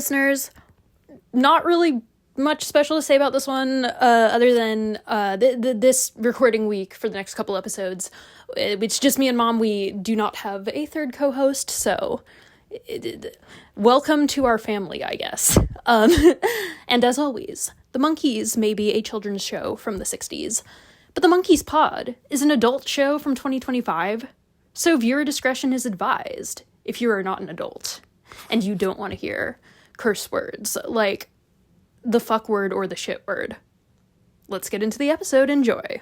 listeners. Not really much special to say about this one, other than this recording week for the next couple episodes. It's just me and Mom. We do not have a third co-host, so welcome to our family, I guess. And as always, The Monkees may be a children's show from the 60s, but The Monkees Pod is an adult show from 2025, so viewer discretion is advised if you are not an adult and you don't want to hear curse words like the fuck word or the shit word. Let's get into the episode. Enjoy.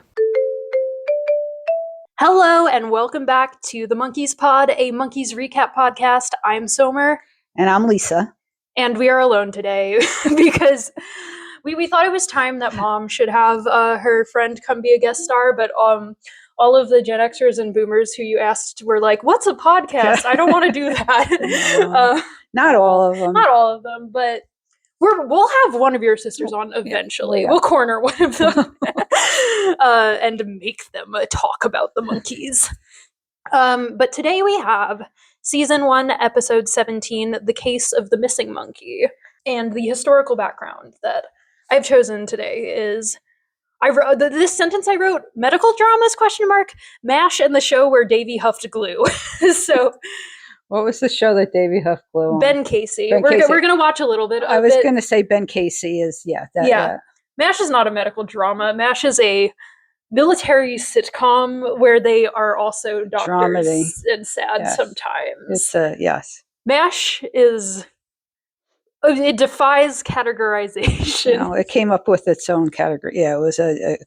Hello, and welcome back to The Monkees Pod, a Monkees recap podcast. I'm Sommer. And I'm Lisa. And we are alone today because we thought it was time that Mom should have her friend come be a guest star, but all of the Gen Xers and Boomers who you asked were like, what's a podcast? I don't want to do that. Not all of them. Not all of them, but we'll have one of your sisters on eventually. Yeah. We'll corner one of them and make them talk about the Monkees. But today we have Season 1, Episode 17, The Case of the Missing Monkee. And the historical background that I've chosen today is, this sentence I wrote, medical dramas, ? MASH and the show where Davy huffed glue. So... What was the show that Davy huffed glue on? Ben Casey. We're going to watch a little bit of it. I was going to say Ben Casey is, MASH is not a medical drama. MASH is a military sitcom where they are also doctors Dramedy. And sad sometimes. It's yes. MASH is... It defies categorization. No, it came up with its own category. Yeah, it was a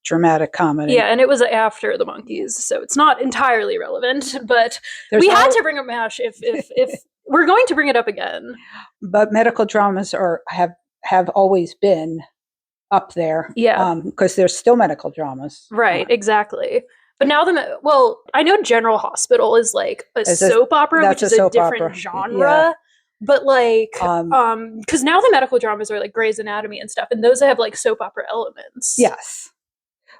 dramatic comedy. Yeah, and it was after the Monkees, so it's not entirely relevant, but we had to bring up MASH if we're going to bring it up again. But medical dramas have always been up there. Yeah. Because there's still medical dramas. Right, exacts But now I know General Hospital is like a soap opera, which is a different genre. Yeah. But because now the medical dramas are like Grey's Anatomy and stuff, and those have like soap opera elements. Yes.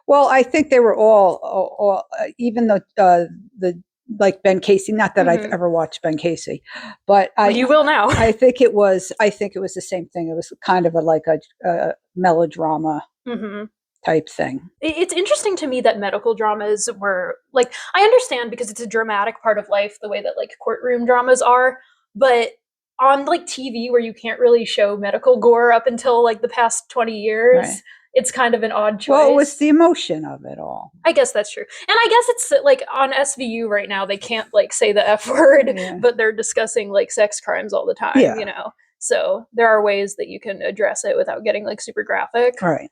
Well, I think they were all even though the like Ben Casey. Not that I've ever watched Ben Casey, but you will now. I think it was the same thing. It was kind of a melodrama type thing. It's interesting to me that medical dramas were like, I understand because it's a dramatic part of life, the way that like courtroom dramas are, but on like TV where you can't really show medical gore up until like the past 20 years. Right. It's kind of an odd choice. Well, it was the emotion of it all. I guess that's true. And I guess it's like on SVU right now, they can't like say the F word, but they're discussing like sex crimes all the time, you know? So there are ways that you can address it without getting like super graphic. All right.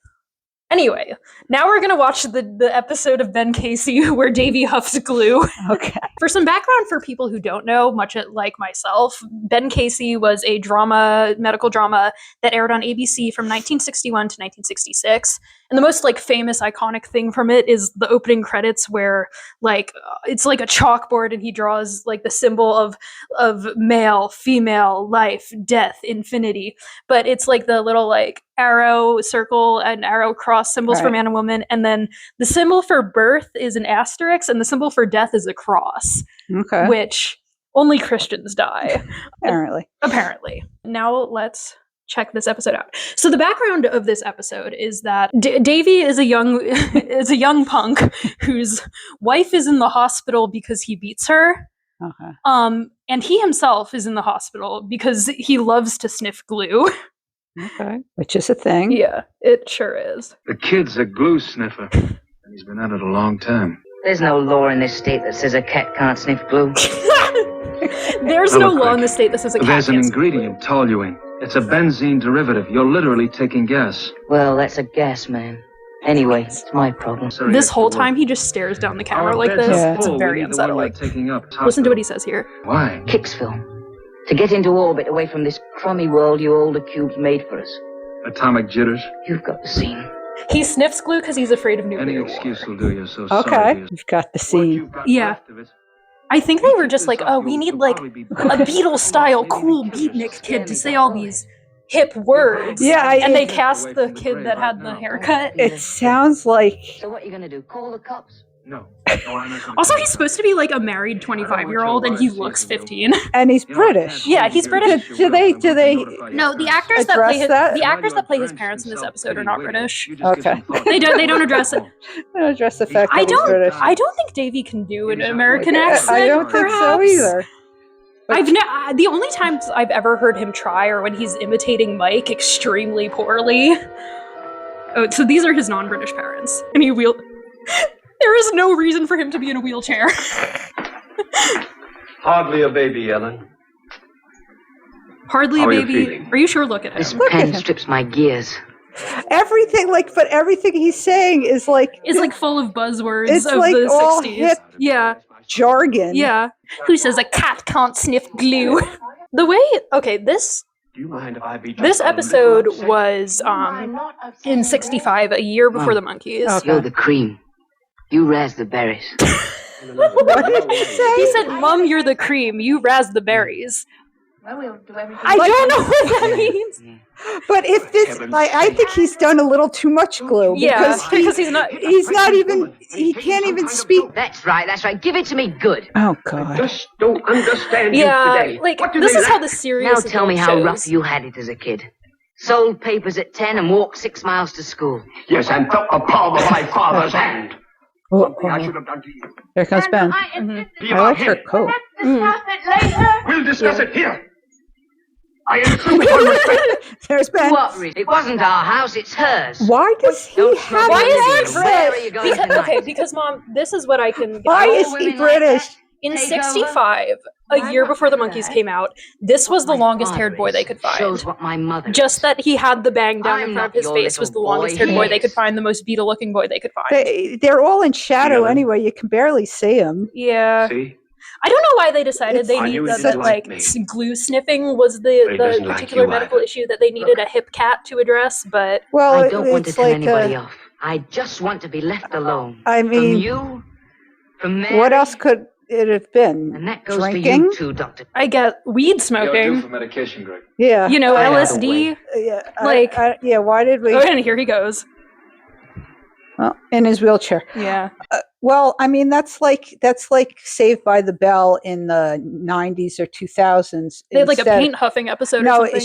Anyway, now we're going to watch the episode of Ben Casey where Davy huffs glue. Okay. For some background for people who don't know, much like myself, Ben Casey was a medical drama that aired on ABC from 1961 to 1966. And the most like famous iconic thing from it is the opening credits where like it's like a chalkboard and he draws like the symbol of male, female, life, death, infinity. But it's like the little like arrow circle and arrow cross symbols for man and woman. And then the symbol for birth is an asterisk and the symbol for death is a cross. Okay. Which only Christians die. Apparently. Now let's check this episode out. So the background of this episode is that Davy is a young punk whose wife is in the hospital because he beats her. Okay. And he himself is in the hospital because he loves to sniff glue. Okay. Which is a thing. Yeah, it sure is. The kid's a glue sniffer. And he's been at it a long time. There's no law in this state that says a cat can't sniff glue. There's no law in the state that says a cat can't sniff glue. There's an ingredient, toluene. It's a benzene derivative. You're literally taking gas. Well, that's a gas, man. Anyway, it's my problem. Sorry, this whole time he just stares down the camera like this. Yeah. It's very unsettling. Listen to what he says here. Why? Kicksville. To get into orbit away from this crummy world you older cubes made for us. Atomic jitters. You've got the scene. He sniffs glue because he's afraid of nuclear Any excuse war. will do. You're so okay. sorry. You've got the scene. Yeah. I think they were just like, oh, we need like a Beatles-style cool beatnik kid to say all these hip words. Yeah. And they cast the kid that had the haircut. It sounds like... So what are you going to do? Call the cops? No. No, I'm not gonna Also, tell he's you. supposed to be like a married 25-year-old, and he looks 15. And he's You know, I British. can't Yeah, hold he's you British. against your Do will. they- I'm going do to they- notify No, your the parents. actors that Address play his that? the While actors you're that play his drenched parents in in this episode are self-pity not waiting, British. you just give Okay. some thought They to don't- it. they don't address it. They don't address the fact I that he's British. don't think Davy can do an He's American not- accent. I don't think so perhaps. either. But- The only times I've ever heard him try are when he's imitating Mike extremely poorly. Oh, so these are his non-British parents, and there is no reason for him to be in a wheelchair. Hardly a baby, Ellen. Hardly How a are you baby. feeling? Are you sure? Look at This him. Look at pen him. strips my gears. But everything he's saying is like Is like full of buzzwords It's of like the all 60s. hip Yeah. jargon. Yeah. Who says a cat can't sniff glue? This Do you mind if I be this episode was in 65, a year before the Monkees. Okay. You're the cream. You razz the berries. What did he say? He said, "Mom, you're the cream. You razz the berries." I Like- don't know what that means. But if this, I think he's done a little too much glue Yeah, because he's not. he can't even speak. That's right. Give it to me good. Oh God. just don't understand Yeah, you today. like What do this they is how lack? the serious. Now tell me adult how shows. rough you had it as a kid. Sold papers at 10 and walked 6 miles to school. Yes, and felt the palm of my father's hand. Oh, Something I should have done to you. Here comes Ben. Be I about like her him. coat. We'll discuss it here. I insist on respect. There's Ben. What, Reed? It wasn't our house, it's hers. Why does he Don't have smoke Why in is the he living room. Where are you going Because, tonight? okay, because Mom, this is what I can. Why All is he women like British? that. In Take 65, a year before the Monkees came out, this was the longest-haired boy they could Shows find. what my mother Just is. that he had the bang down in I'm front of not his your face was the little boy, longest-haired he boy they is. could find, the most Beatle-looking boy they could find. They're all in shadow Ellen. anyway. You can barely see him. Yeah. See? I don't know why they decided they I need knew he that, didn't like like me. glue sniffing was But he the doesn't like particular you medical either. issue that they needed a hepcat to address, but Well, I don't want to it's tell like anybody off. I just want to be left alone. I mean, from you, from Mary, what else could it have been? And that goes Drinking? for you too, Doctor. I get weed You're due smoking. for medication, Greg. Yeah. You know, I know the LSD. Yeah. like- yeah. Why did we? Oh, and here he goes. Well, in his wheelchair. Yeah. Well, I mean, that's like Saved by the Bell in the 90s or 2000s. They had like a Instead- paint huffing episode or No, something.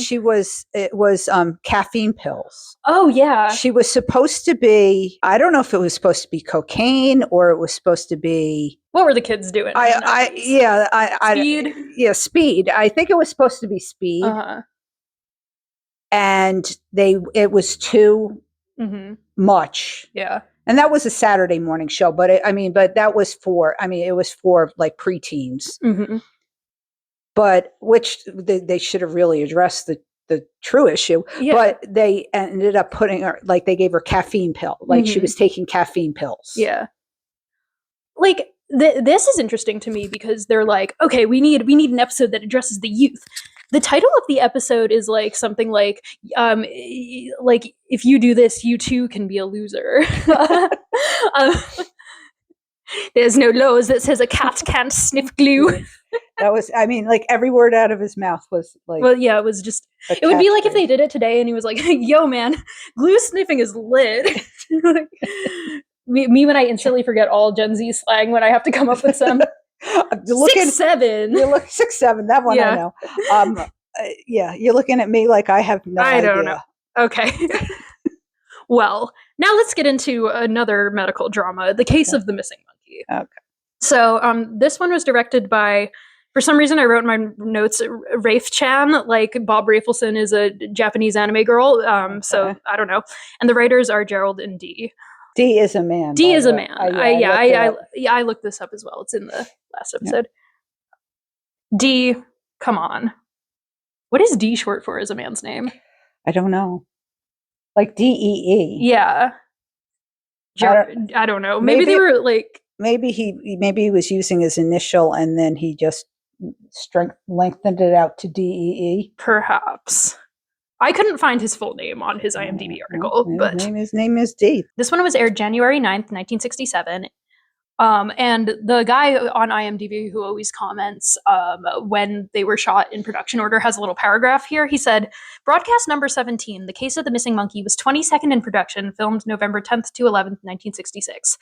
it was caffeine pills. Oh, yeah. She was supposed to be, I don't know if it was supposed to be cocaine or it was supposed to be, What were the kids doing? in the 90s? Speed? Yeah, speed. I think it was supposed to be speed. Uh-huh. And it was too Mm-hmm. much. Yeah. And that was a Saturday morning show, but that was it was for like preteens. Mm-hmm. But which they should have really addressed the true issue. Yeah. But they ended up putting her, like, they gave her caffeine pill, like she Mhm. was taking caffeine pills. Yeah. Like this is interesting to me because they're like, okay, we need an episode that addresses the youth. The title of the episode is like something like if you do this, you too can be a loser. There's no laws that says a cat can't sniff glue. That was, like, every word out of his mouth was like. Well, yeah, it was just. a It would be like if catchphrase. they did it today and he was like, "Yo, man, glue sniffing is lit." Like, me when I instantly forget all Gen Z slang when I have to come up with some. You're looking, 6'7". you look 6'7". That one Yeah. I know. Yeah, you're looking at me like I have no I idea. don't know. Okay. Well, now let's get into another medical drama, the case of the missing monkey. Okay. So, this one was directed by, for some reason I wrote in my notes, Rafe Chan, like Bob Rafelson is a Japanese anime girl, so Okay. I don't know. And the writers are Gerald and Dee. D is a man. Dee by is the a way. man. I looked it up. I looked this up as well. It's in the last episode. Dee, come on. What is D short for as a man's name? I don't know. Like DEE. Yeah. I don't know. Maybe they maybe- were like, Maybe he was using his initial and then he just lengthened it out to DEE. perhaps. I couldn't find his full name on his IMDb article, but his name is D. this one was aired January 9th, 1967. And the guy on IMDb who always comments when they were shot in production order has a little paragraph here. He said, broadcast number 17, The Case of the Missing Monkey, was 22nd in production, filmed November 10th to 11th, 1966.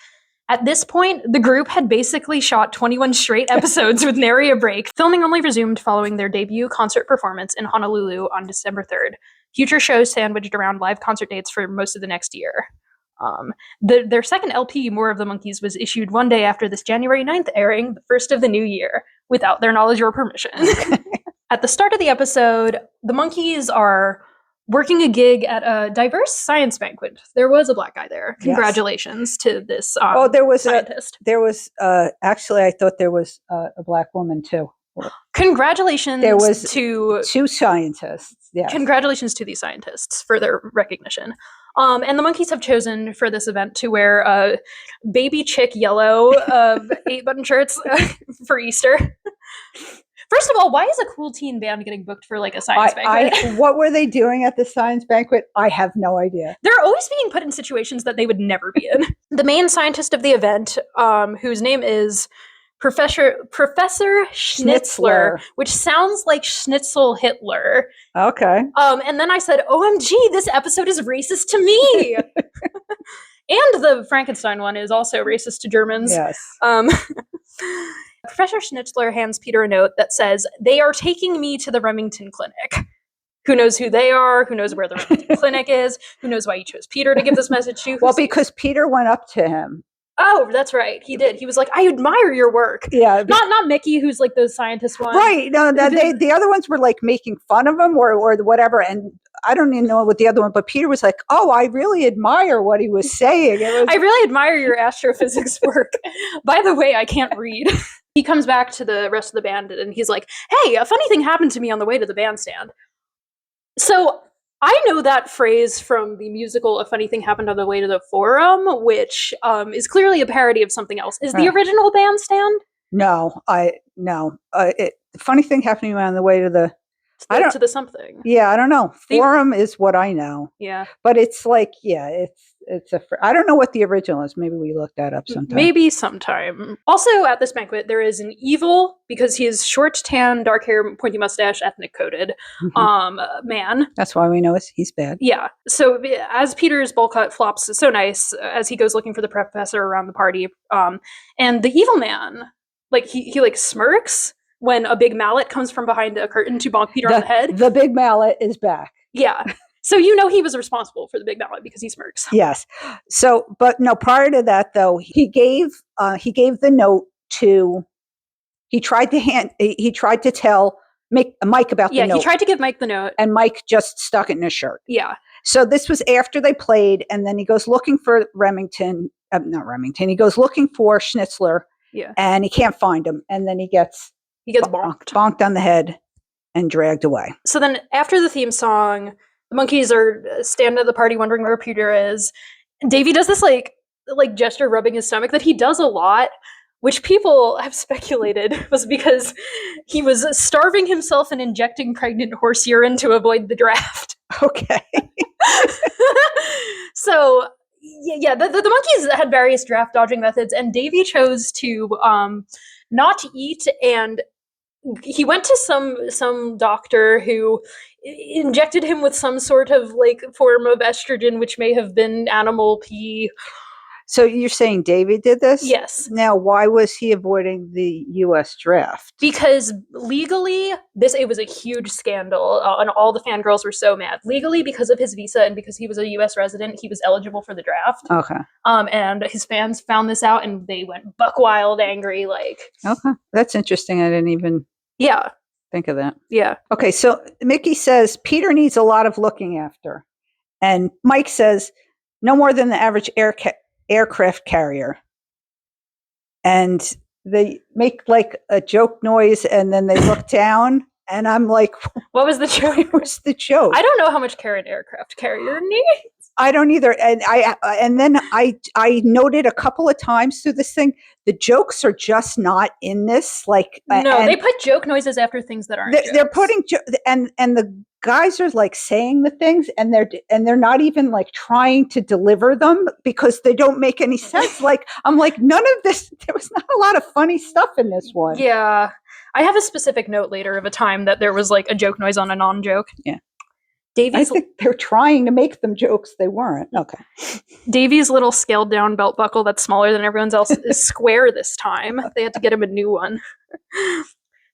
At this point, the group had basically shot 21 straight episodes with nary a break. Filming only resumed following their debut concert performance in Honolulu on December 3rd. Future shows sandwiched around live concert dates for most of the next year. Their second LP, More of the Monkees, was issued one day after this January 9th airing, the first of the new year, without their knowledge or permission. At the start of the episode, the Monkees are working a gig at a diverse science banquet. There was a black guy there. Congratulations to this there was scientist. Actually, I thought there was a black woman too. Congratulations there was to 2 scientists. Yes. Congratulations to these scientists for their recognition. And the Monkees have chosen for this event to wear baby chick yellow 8-button shirts for Easter. First of all, why is a cool teen band getting booked for like a science banquet? What were they doing at the science banquet? I have no idea. They're always being put in situations that they would never be in. The main scientist of the event, whose name is Professor Schnitzler, which sounds like Schnitzel Hitler. Okay. And then I said, OMG, this episode is racist to me. And the Frankenstein one is also racist to Germans. Yes. Professor Schnitzler hands Peter a note that says, "They are taking me to the Remington Clinic." Who knows who they are? Who knows where the Remington Clinic is? Who knows why he chose Peter to give this message to? Well, because Peter went up to him. Oh, that's right. He did. He was like, "I admire your work." Yeah. Not Micky, who's like the scientist one. Right. No, the other ones were like making fun of him or whatever. And I don't even know what the other one, but Peter was like, "Oh, I really admire what he was saying." I really admire your astrophysics work. By the way, I can't read. He comes back to the rest of the band and he's like, "Hey, a funny thing happened to me on the way to the bandstand." So I know that phrase from the musical A Funny Thing Happened on the Way to the Forum, which is clearly a parody of something else. Is the original bandstand? No. The funny thing happened to me on the way to the something. Yeah, I don't know. Forum is what I know. Yeah. But it's like, I don't know what the original is. Maybe we look that up sometime. Maybe sometime. Also at this banquet, there is an evil, because he is short, tan, dark hair, pointy mustache, ethnic coded, man. That's why we know he's bad. Yeah. So as Peter's bowl cut flops so nice as he goes looking for the professor around the party, and the evil man, like he like smirks when a big mallet comes from behind a curtain to bonk Peter on the head. The big mallet is back. Yeah. So you know he was responsible for the big mallet because he smirks. Yes. So, but no, prior to that though, he gave the note to, he tried to tell Mike about the note. Yeah, he tried to give Mike the note. And Mike just stuck it in his shirt. Yeah. So this was after they played, and then he goes looking for he goes looking for Schnitzler. Yeah. And he can't find him. And then he gets bonked on the head and dragged away. So then after the theme song, the Monkees are standing at the party wondering where Peter is. Davy does this like gesture rubbing his stomach that he does a lot, which people have speculated was because he was starving himself and injecting pregnant horse urine to avoid the draft. Okay. So yeah, the Monkees had various draft dodging methods, and Davy chose to not eat, and he went to some doctor who injected him with some sort of like form of estrogen, which may have been animal pee. So you're saying Davy did this? Yes. Now, why was he avoiding the U.S. draft? Because legally, it was a huge scandal, and all the fangirls were so mad. Legally, because of his visa and because he was a U.S. resident, he was eligible for the draft. Okay. And his fans found this out, and they went buck wild, angry, like. Okay, that's interesting. I didn't even. Yeah. Think of that. Yeah. Okay, so Micky says Peter needs a lot of looking after, and Mike says no more than the average aircraft carrier. And they make like a joke noise, and then they look down, and I'm like, "What was the joke? What's the joke?" I don't know how much care an aircraft carrier needs. I don't either. And then I noted a couple of times through this thing, the jokes are just not in this. Like, no, they put joke noises after things that aren't. They're putting and the guys are like saying the things, and they're not even like trying to deliver them because they don't make any sense. Like, I'm like, none of this. There was not a lot of funny stuff in this one. Yeah, I have a specific note later of a time that there was like a joke noise on a non-joke. Yeah. Davy's think they're trying to make them jokes. They weren't. Okay. Davy's little scaled down belt buckle that's smaller than everyone's else is square this time. They had to get him a new one.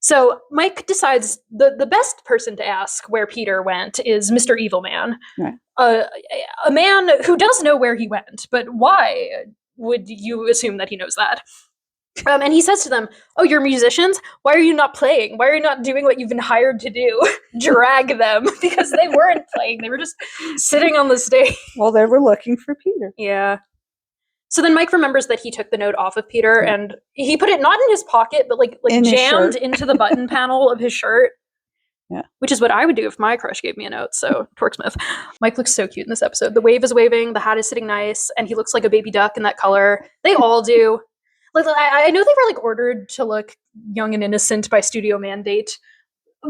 So Mike decides the best person to ask where Peter went is Mr. Evil Man. Right. A man who does know where he went, but why would you assume that he knows that? And he says to them, "Oh, you're musicians? Why are you not playing? Why are you not doing what you've been hired to do? Drag them," because they weren't playing. They were just sitting on the stage. Well, they were looking for Peter. Yeah. So then Mike remembers that he took the note off of Peter and he put it not in his pocket, but like In his jammed shirt. into the button panel of his shirt. Yeah. Which is what I would do if my crush gave me a note. So, Torquesmith. Mike looks so cute in this episode. The wave is waving, the hat is sitting nice, and he looks like a baby duck in that color. They all do. Like, I know they were like ordered to look young and innocent by studio mandate,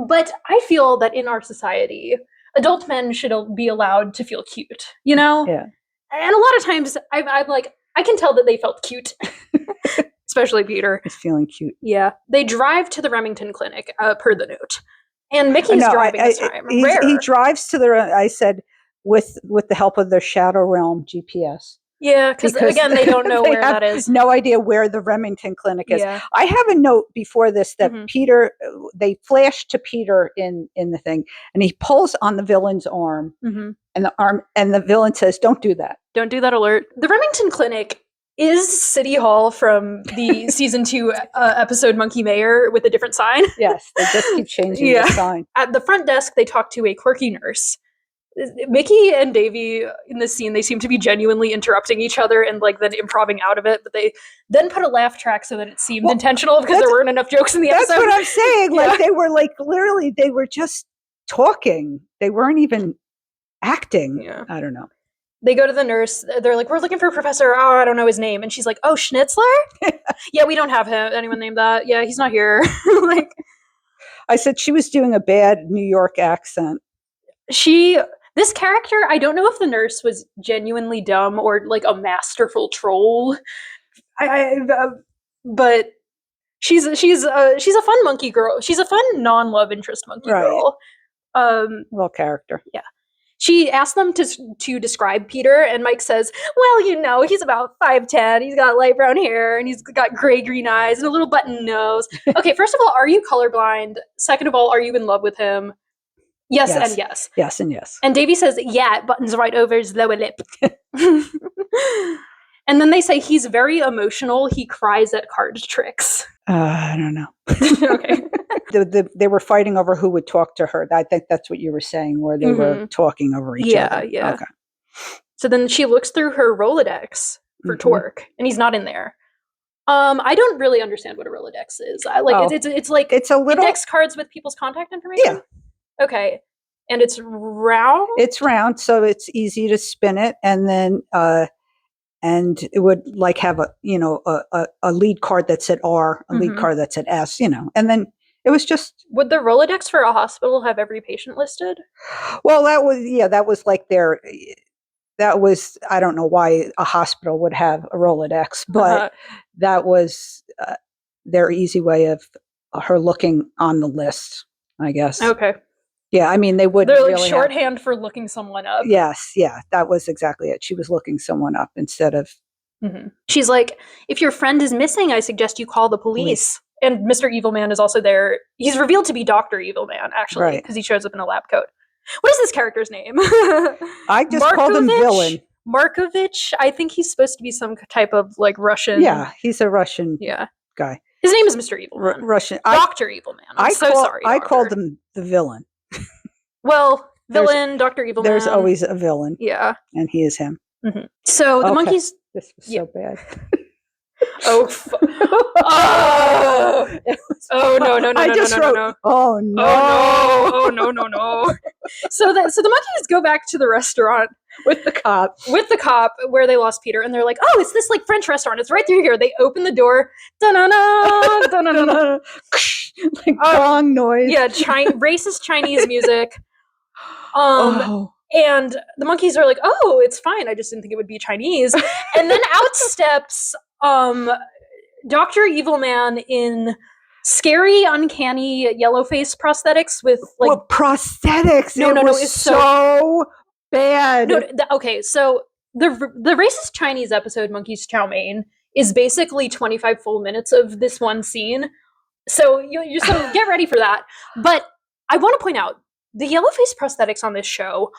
but I feel that in our society, adult men should be allowed to feel cute, you know? Yeah. And a lot of times, I'm like, I can tell that they felt cute. Especially Peter. He's feeling cute. Yeah. They drive to the Remington Clinic, per the note. And Mickey's driving this time. He drives to I said, with the help of their Shadow Realm GPS. Yeah, because again, they don't know where that is. No idea where the Remington Clinic is. Yeah. I have a note before this that Mhm. Peter, they flash to Peter in the thing, and he pulls on the villain's arm, Mm-hmm. and the villain says, "Don't do that." Don't do that alert. The Remington Clinic is City Hall from the season 2 episode Monkey Mayor with a different sign. Yes, they just keep changing the sign. At the front desk, they talk to a quirky nurse. Micky and Davy in this scene, they seem to be genuinely interrupting each other and like then improvising out of it, but they then put a laugh track so that it seemed intentional because there weren't enough jokes in the episode. That's what I'm saying. Yeah. Like they were like literally, they were just talking. They weren't even acting. Yeah. I don't know. They go to the nurse. They're like, "We're looking for Professor. Oh, I don't know his name." And she's like, "Oh, Schnitzler? Yeah, we don't have anyone named that. Yeah, he's not here." Like, I said she was doing a bad New York accent. This character, I don't know if the nurse was genuinely dumb or like a masterful troll. But she's a fun monkey girl. She's a fun non-love interest monkey girl. Little character. Yeah. She asked them to describe Peter, and Mike says, "Well, you know, he's about 5'10". He's got light brown hair, and he's got gray-green eyes and a little button nose." Okay, first of all, are you colorblind? Second of all, are you in love with him? Yes and yes. Yes and yes. And Davy says, "Yeah, it buttons right over his lower lip." And then they say he's very emotional. He cries at card tricks. I don't know. Okay. They were fighting over who would talk to her. I think that's what you were saying, where they were talking over each other. Yeah. Okay. So then she looks through her Rolodex for Torque, and he's not in there. I don't really understand what a Rolodex is. It's like it's a little index cards with people's contact information. Yeah. Okay. And it's round? It's round, so it's easy to spin it, and then and it would like have a lead card that said R, a lead card that said S, and then it was just. Would the Rolodex for a hospital have every patient listed? Well, that was like I don't know why a hospital would have a Rolodex, but that was their easy way of her looking on the list, I guess. Okay. Yeah, I mean, they would. They're like shorthand for looking someone up. Yes, yeah, that was exactly it. She was looking someone up instead of. Mm-hmm. She's like, "If your friend is missing, I suggest you call the police." And Mr. Evil Man is also there. He's revealed to be Dr. Evil Man, actually, because he shows up in a lab coat. What is this character's name? I just called him Villain. Markovich. I think he's supposed to be some type of like Russian. Yeah, he's a Russian guy. His name is Mr. Evil Man. Russian. Dr. Evil Man. I'm so sorry. I called him the villain. Well, villain, Dr. Evil Man. There's always a villain. Yeah. And he is him. Mm-hmm. So the monkeys. This was so bad. Oh no! I just wrote. Oh no! Oh no! So the monkeys go back to the restaurant with the cop where they lost Peter, and they're like, "Oh, it's this like French restaurant. It's right through here." They open the door, like gong noise. Yeah, racist Chinese music. And the monkeys are like, "Oh, it's fine. I just didn't think it would be Chinese." And then out steps Dr. Evil Man in scary, uncanny yellow face prosthetics with like prosthetics. No, it's so bad. Okay, so the racist Chinese episode Monkey's Chow Mein is basically 25 full minutes of this one scene. So you so get ready for that. But I want to point out the yellow face prosthetics on this show,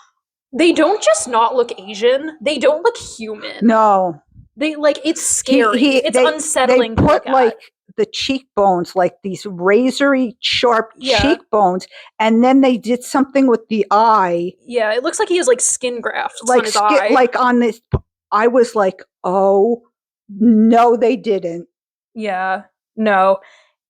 they don't just not look Asian, they don't look human. No. They like it's scary. It's unsettling. They put like the cheekbones, like these razory sharp cheekbones, and then they did something with the eye. Yeah, it looks like he has like skin grafts on his eye. Like on this, I was like, oh no, they didn't. Yeah, no.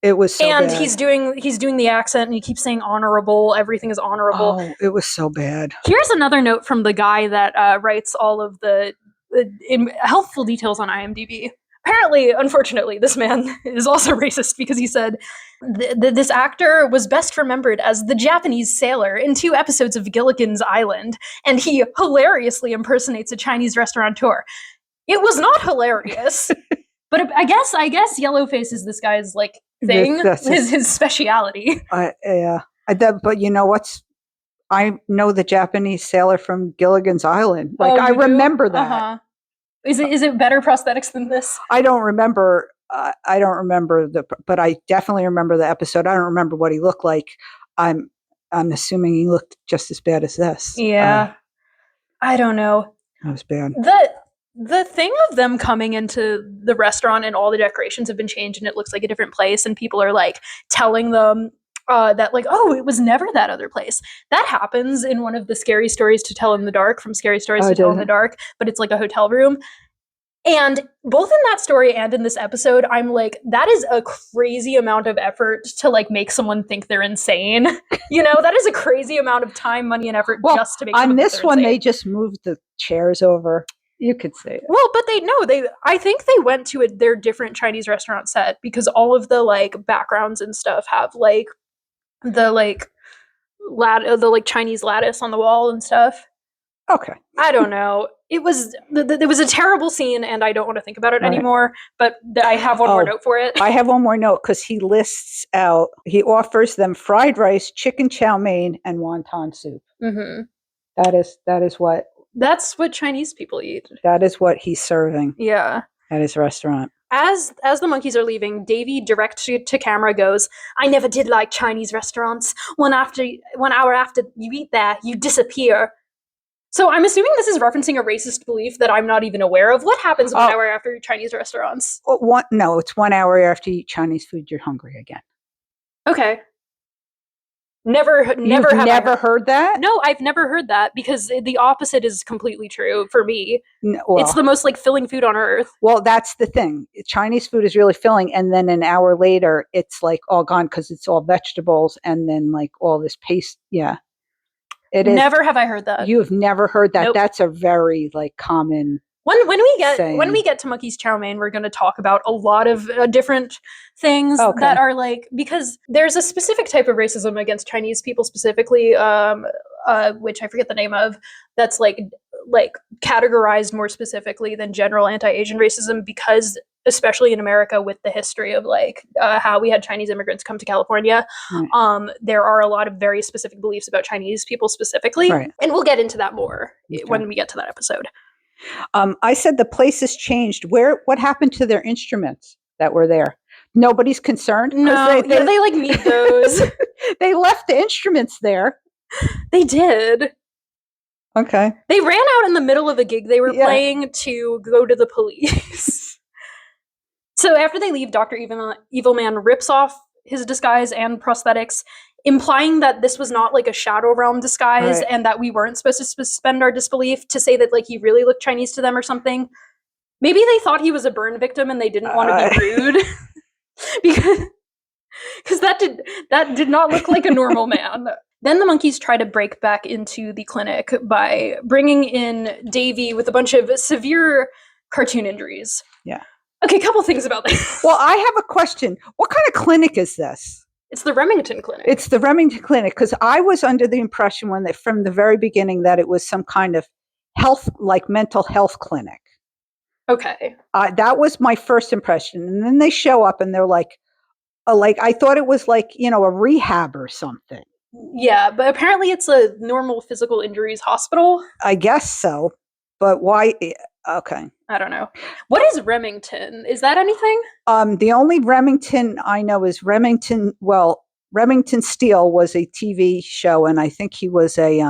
It was so and bad. he's doing the accent, and he keeps saying honorable. Everything is honorable. Oh, it was so bad. Here's another note from the guy that writes all of the helpful details on IMDb. Apparently, unfortunately, this man is also racist because he said this actor was best remembered as the Japanese sailor in 2 episodes of Gilligan's Island, and he hilariously impersonates a Chinese restaurateur. It was not hilarious, but I guess yellowface is this guy's like thing, his speciality. Yeah, but you know what's? I know the Japanese sailor from Gilligan's Island. Like I remember that. Uh-huh. Is it better prosthetics than this? I don't remember. I don't remember but I definitely remember the episode. I don't remember what he looked like. I'm assuming he looked just as bad as this. Yeah, I don't know. That was bad. The thing of them coming into the restaurant and all the decorations have been changed and it looks like a different place, and people are like telling them that like, oh, it was never that other place. That happens in one of the Scary Stories to Tell in the Dark from Scary Stories to Tell in the Dark, but it's like a hotel room. And both in that story and in this episode, I'm like, that is a crazy amount of effort to like make someone think they're insane. You know, that is a crazy amount of time, money, and effort just to make someone think they're insane. On this one, they just moved the chairs over. You could say it. Well, but I think they went to their different Chinese restaurant set because all of the like backgrounds and stuff have like the like Chinese lattice on the wall and stuff. Okay. I don't know. It was a terrible scene, and I don't want to think about it anymore. But I have one more note for it. I have one more note because he lists out. He offers them fried rice, chicken chow mein, and wonton soup. Mm-hmm. That is what. That's what Chinese people eat. That is what he's serving. Yeah. At his restaurant. As the monkeys are leaving, Davy direct to camera goes, "I never did like Chinese restaurants. 1 hour after you eat there, you disappear." So I'm assuming this is referencing a racist belief that I'm not even aware of. What happens 1 hour after Chinese restaurants? No, it's 1 hour after you eat Chinese food, you're hungry again. Okay. Never heard that? No, I've never heard that because the opposite is completely true for me. It's the most like filling food on earth. Well, that's the thing. Chinese food is really filling, and then an hour later, it's like all gone because it's all vegetables and then like all this paste. Yeah. It is. Never have I heard that. You have never heard that? Nope. That's a very like common. When we get to Monkey's Chow Mein, we're going to talk about a lot of different things that are like, because there's a specific type of racism against Chinese people specifically, which I forget the name of, that's like categorized more specifically than general anti-Asian racism, because especially in America with the history of like how we had Chinese immigrants come to California, there are a lot of very specific beliefs about Chinese people specifically, and we'll get into that more when we get to that episode. I said the place has changed. What happened to their instruments that were there? Nobody's concerned? No, they like need those. They left the instruments there. They did. Okay. They ran out in the middle of a gig they were playing to go to the police. So after they leave, Dr. Evil Man rips off his disguise and prosthetics, implying that this was not like a Shadow Realm disguise and that we weren't supposed to suspend our disbelief, to say that like he really looked Chinese to them or something. Maybe they thought he was a burn victim and they didn't want to be rude. because that did not look like a normal man. Then the monkeys try to break back into the clinic by bringing in Davy with a bunch of severe cartoon injuries. Yeah. Okay, a couple things about this. Well, I have a question. What kind of clinic is this? It's the Remington Clinic. It's the Remington Clinic, because I was under the impression from the very beginning that it was some kind of mental health clinic. Okay. That was my first impression. And then they show up and they're like, like I thought it was like, a rehab or something. Yeah, but apparently it's a normal physical injuries hospital. I guess so. But why? Okay. I don't know. What is Remington? Is that anything? The only Remington I know is Remington. Well, Remington Steele was a TV show, and I think he was a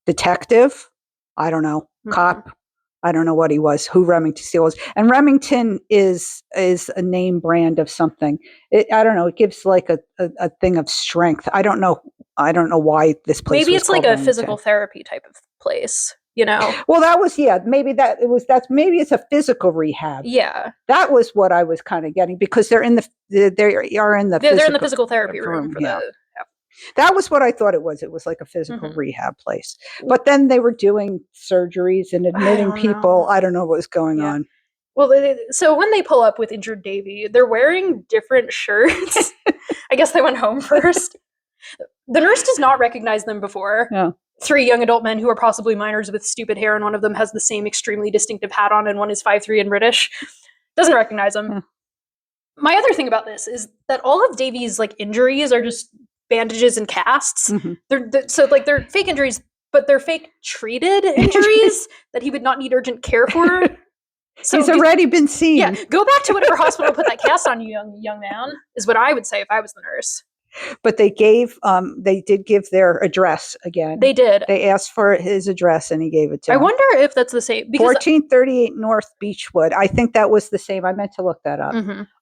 detective. I don't know, cop. I don't know what he was. Who Remington Steele was, and Remington is a name brand of something. I don't know. It gives like a thing of strength. I don't know. I don't know why this place. Maybe was it's like called a Remington. physical therapy type of place. Well, that was maybe that it was. Maybe it's a physical rehab. Yeah, that was what I was kind of getting because they're in the they're in the physical therapy room for yeah. That was what I thought it was. It was like a physical rehab place. But then they were doing surgeries and admitting people. I don't know what was going on. Well, so when they pull up with injured Davy, they're wearing different shirts. I guess they went home first. The nurse does not recognize them before. No. 3 young adult men who are possibly minors with stupid hair, and one of them has the same extremely distinctive hat on, and one is 5'3" and British. Doesn't recognize them. Yeah. My other thing about this is that all of Davy's injuries are just bandages and casts. They're fake injuries, but they're fake treated injuries that he would not need urgent care for. So he's already been seen. Yeah, go back to whatever hospital put that cast on you, young man, is what I would say if I was the nurse. But they did give their address again. They did. They asked for his address and he gave it to them. I wonder if that's the same. 1438 North Beechwood. I think that was the same. I meant to look that up.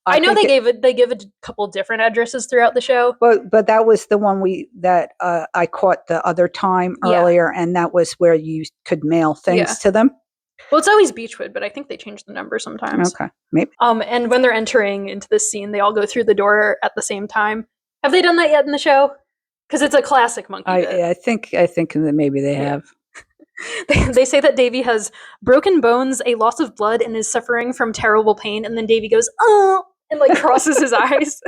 I know they give a couple different addresses throughout the show. But that was the one I caught the other time earlier, and that was where you could mail things to them. Well, it's always Beechwood, but I think they change the number sometimes. Okay, maybe. And when they're entering into this scene, they all go through the door at the same time. Have they done that yet in the show? Because it's a classic monkey bit. I think that maybe they have. They say that Davy has broken bones, a loss of blood, and is suffering from terrible pain. And then Davy goes, "Oh," and crosses his eyes.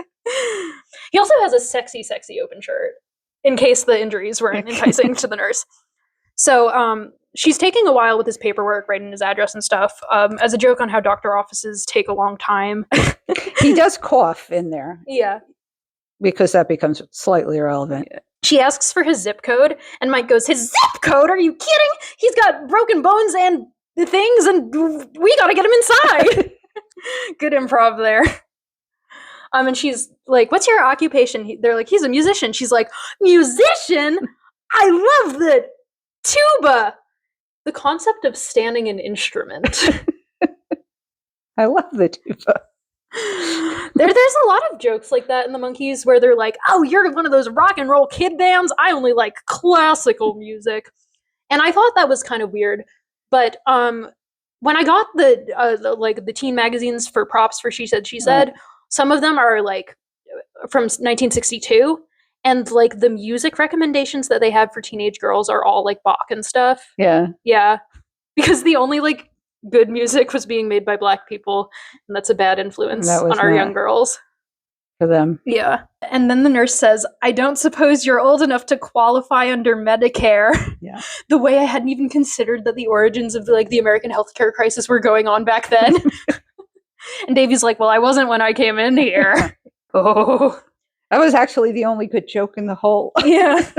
He also has a sexy, sexy open shirt in case the injuries weren't enticing to the nurse. So she's taking a while with his paperwork, writing his address and stuff, as a joke on how doctor offices take a long time. He does cough in there. Yeah. Because that becomes slightly irrelevant. She asks for his zip code, and Mike goes, "His zip code? Are you kidding? He's got broken bones and things, and we gotta get him inside." Good improv there. And she's like, "What's your occupation?" They're like, "He's a musician." She's like, "Musician? I love the tuba." The concept of standing an instrument. I love the tuba. There's a lot of jokes like that in the Monkees where they're like, "Oh, you're one of those rock and roll kid bands. I only like classical music," and I thought that was kind of weird. But when I got the teen magazines for props for She Said She Said, some of them are from 1962, and the music recommendations that they have for teenage girls are all Bach and stuff. Yeah, because the only good music was being made by Black people, and that's a bad influence on our young girls. For them. Yeah. And then the nurse says, "I don't suppose you're old enough to qualify under Medicare." Yeah. The way I hadn't even considered that the origins of the American healthcare crisis were going on back then. And Davy's like, "Well, I wasn't when I came in here." Oh. That was actually the only good joke in the whole. Yeah.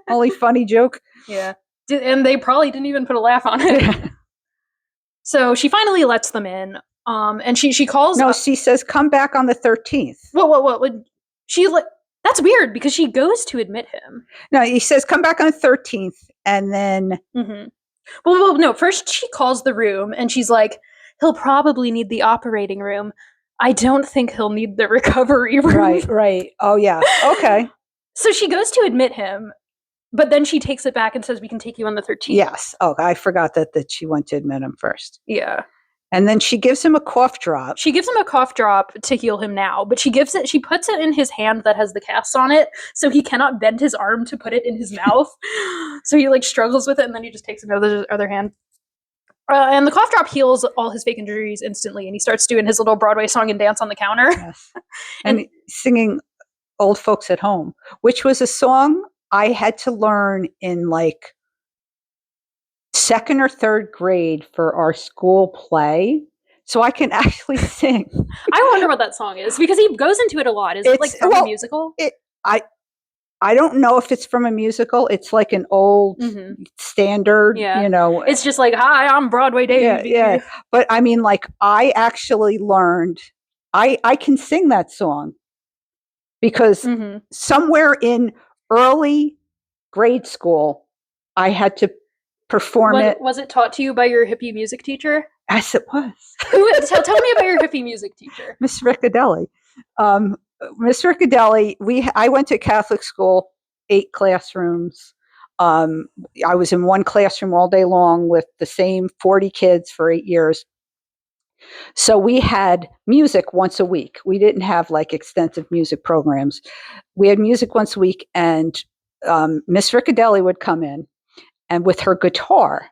Only funny joke. Yeah. And they probably didn't even put a laugh on it. Yeah. So she finally lets them in, and she calls. No, she says, "Come back on the 13th." What? That's weird because she goes to admit him. No, he says, "Come back on the 13th," and then. Mm-hmm. Well, no. First, she calls the room, and she's like, "He'll probably need the operating room. I don't think he'll need the recovery room." Right. Oh yeah. Okay. So she goes to admit him. But then she takes it back and says, "We can take you on the 13th. Yes. Oh, I forgot that she went to admit him first. Yeah. And then she gives him a cough drop. She gives him a cough drop to heal him now, but she puts it in his hand that has the cast on it, so he cannot bend his arm to put it in his mouth. So he struggles with it, and then he just takes it out of his other hand. And the cough drop heals all his fake injuries instantly, and he starts doing his little Broadway song and dance on the counter. Yes. And singing "Old Folks at Home," which was a song I had to learn in 2nd or 3rd grade for our school play. so I can actually sing. I wonder what that song is because he goes into it a lot. Is it like from a musical? I don't know if it's from a musical. It's like an old standard, It's just like, hi, I'm Broadway Davy. Yeah. But I mean, like, I actually learned, I can sing that song because somewhere in early grade school, I had to perform it. Was it taught to you by your hippie music teacher? Yes, it was. Tell me about your hippie music teacher. Miss Riccadelli. Miss Riccadelli, I went to Catholic school, 8 classrooms. I was in one classroom all day long with the same 40 kids for 8 years. So we had music once a week. We didn't have like extensive music programs. We had music once a week, and Miss Riccadelli would come in and with her guitar,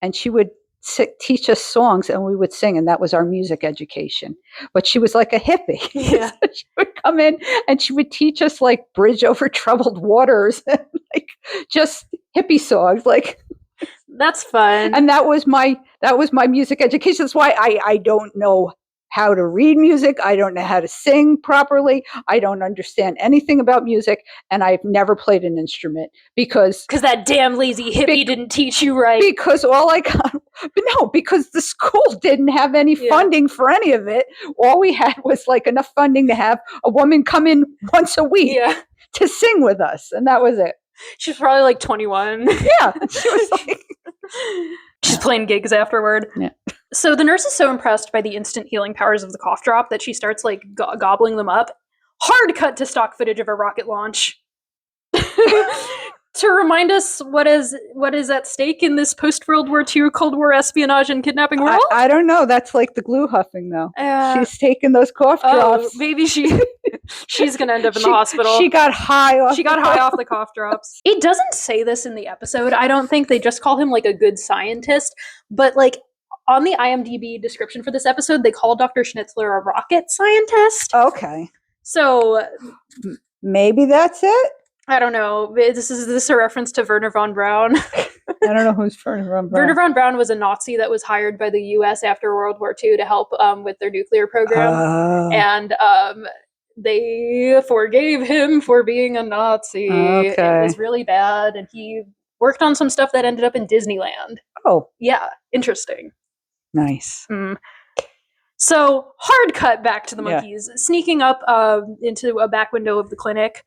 and she would teach us songs, and we would sing, and that was our music education. But she was like a hippie. Yeah. So she would come in and she would teach us like Bridge Over Troubled Waters and like just hippie songs. Like, that's fun. And that was my music education. That's why I don't know how to read music. I don't know how to sing properly. I don't understand anything about music, and I've never played an instrument because that damn lazy hippie didn't teach you right. Because because the school didn't have any funding for any of it. All we had was like enough funding to have a woman come in once a week to sing with us, and that was it. She's probably like 21. Yeah, she was like. She's playing gigs afterward. Yeah. So the nurse is so impressed by the instant healing powers of the cough drop that she starts like gobbling them up. Hard cut to stock footage of a rocket launch. To remind us what is at stake in this post-World War II Cold War espionage and kidnapping world? I don't know. That's like the glue-huffing, though. She's taking those cough drops. Maybe she's gonna end up in the hospital. She got high off. She got high off the cough drops. It doesn't say this in the episode. I don't think. They just call him like a good scientist, but like on the IMDb description for this episode, they call Dr. Schnitzler a rocket scientist. Okay. So maybe that's it. I don't know. Is this a reference to Wernher von Braun? I don't know who's Wernher von Braun. Wernher von Braun was a Nazi that was hired by the U.S. after World War II to help with their nuclear program. And they forgave him for being a Nazi. Okay. It was really bad, and he worked on some stuff that ended up in Disneyland. Oh. Yeah, interesting. Nice. So, hard cut back to the monkeys. Sneaking up into a back window of the clinic.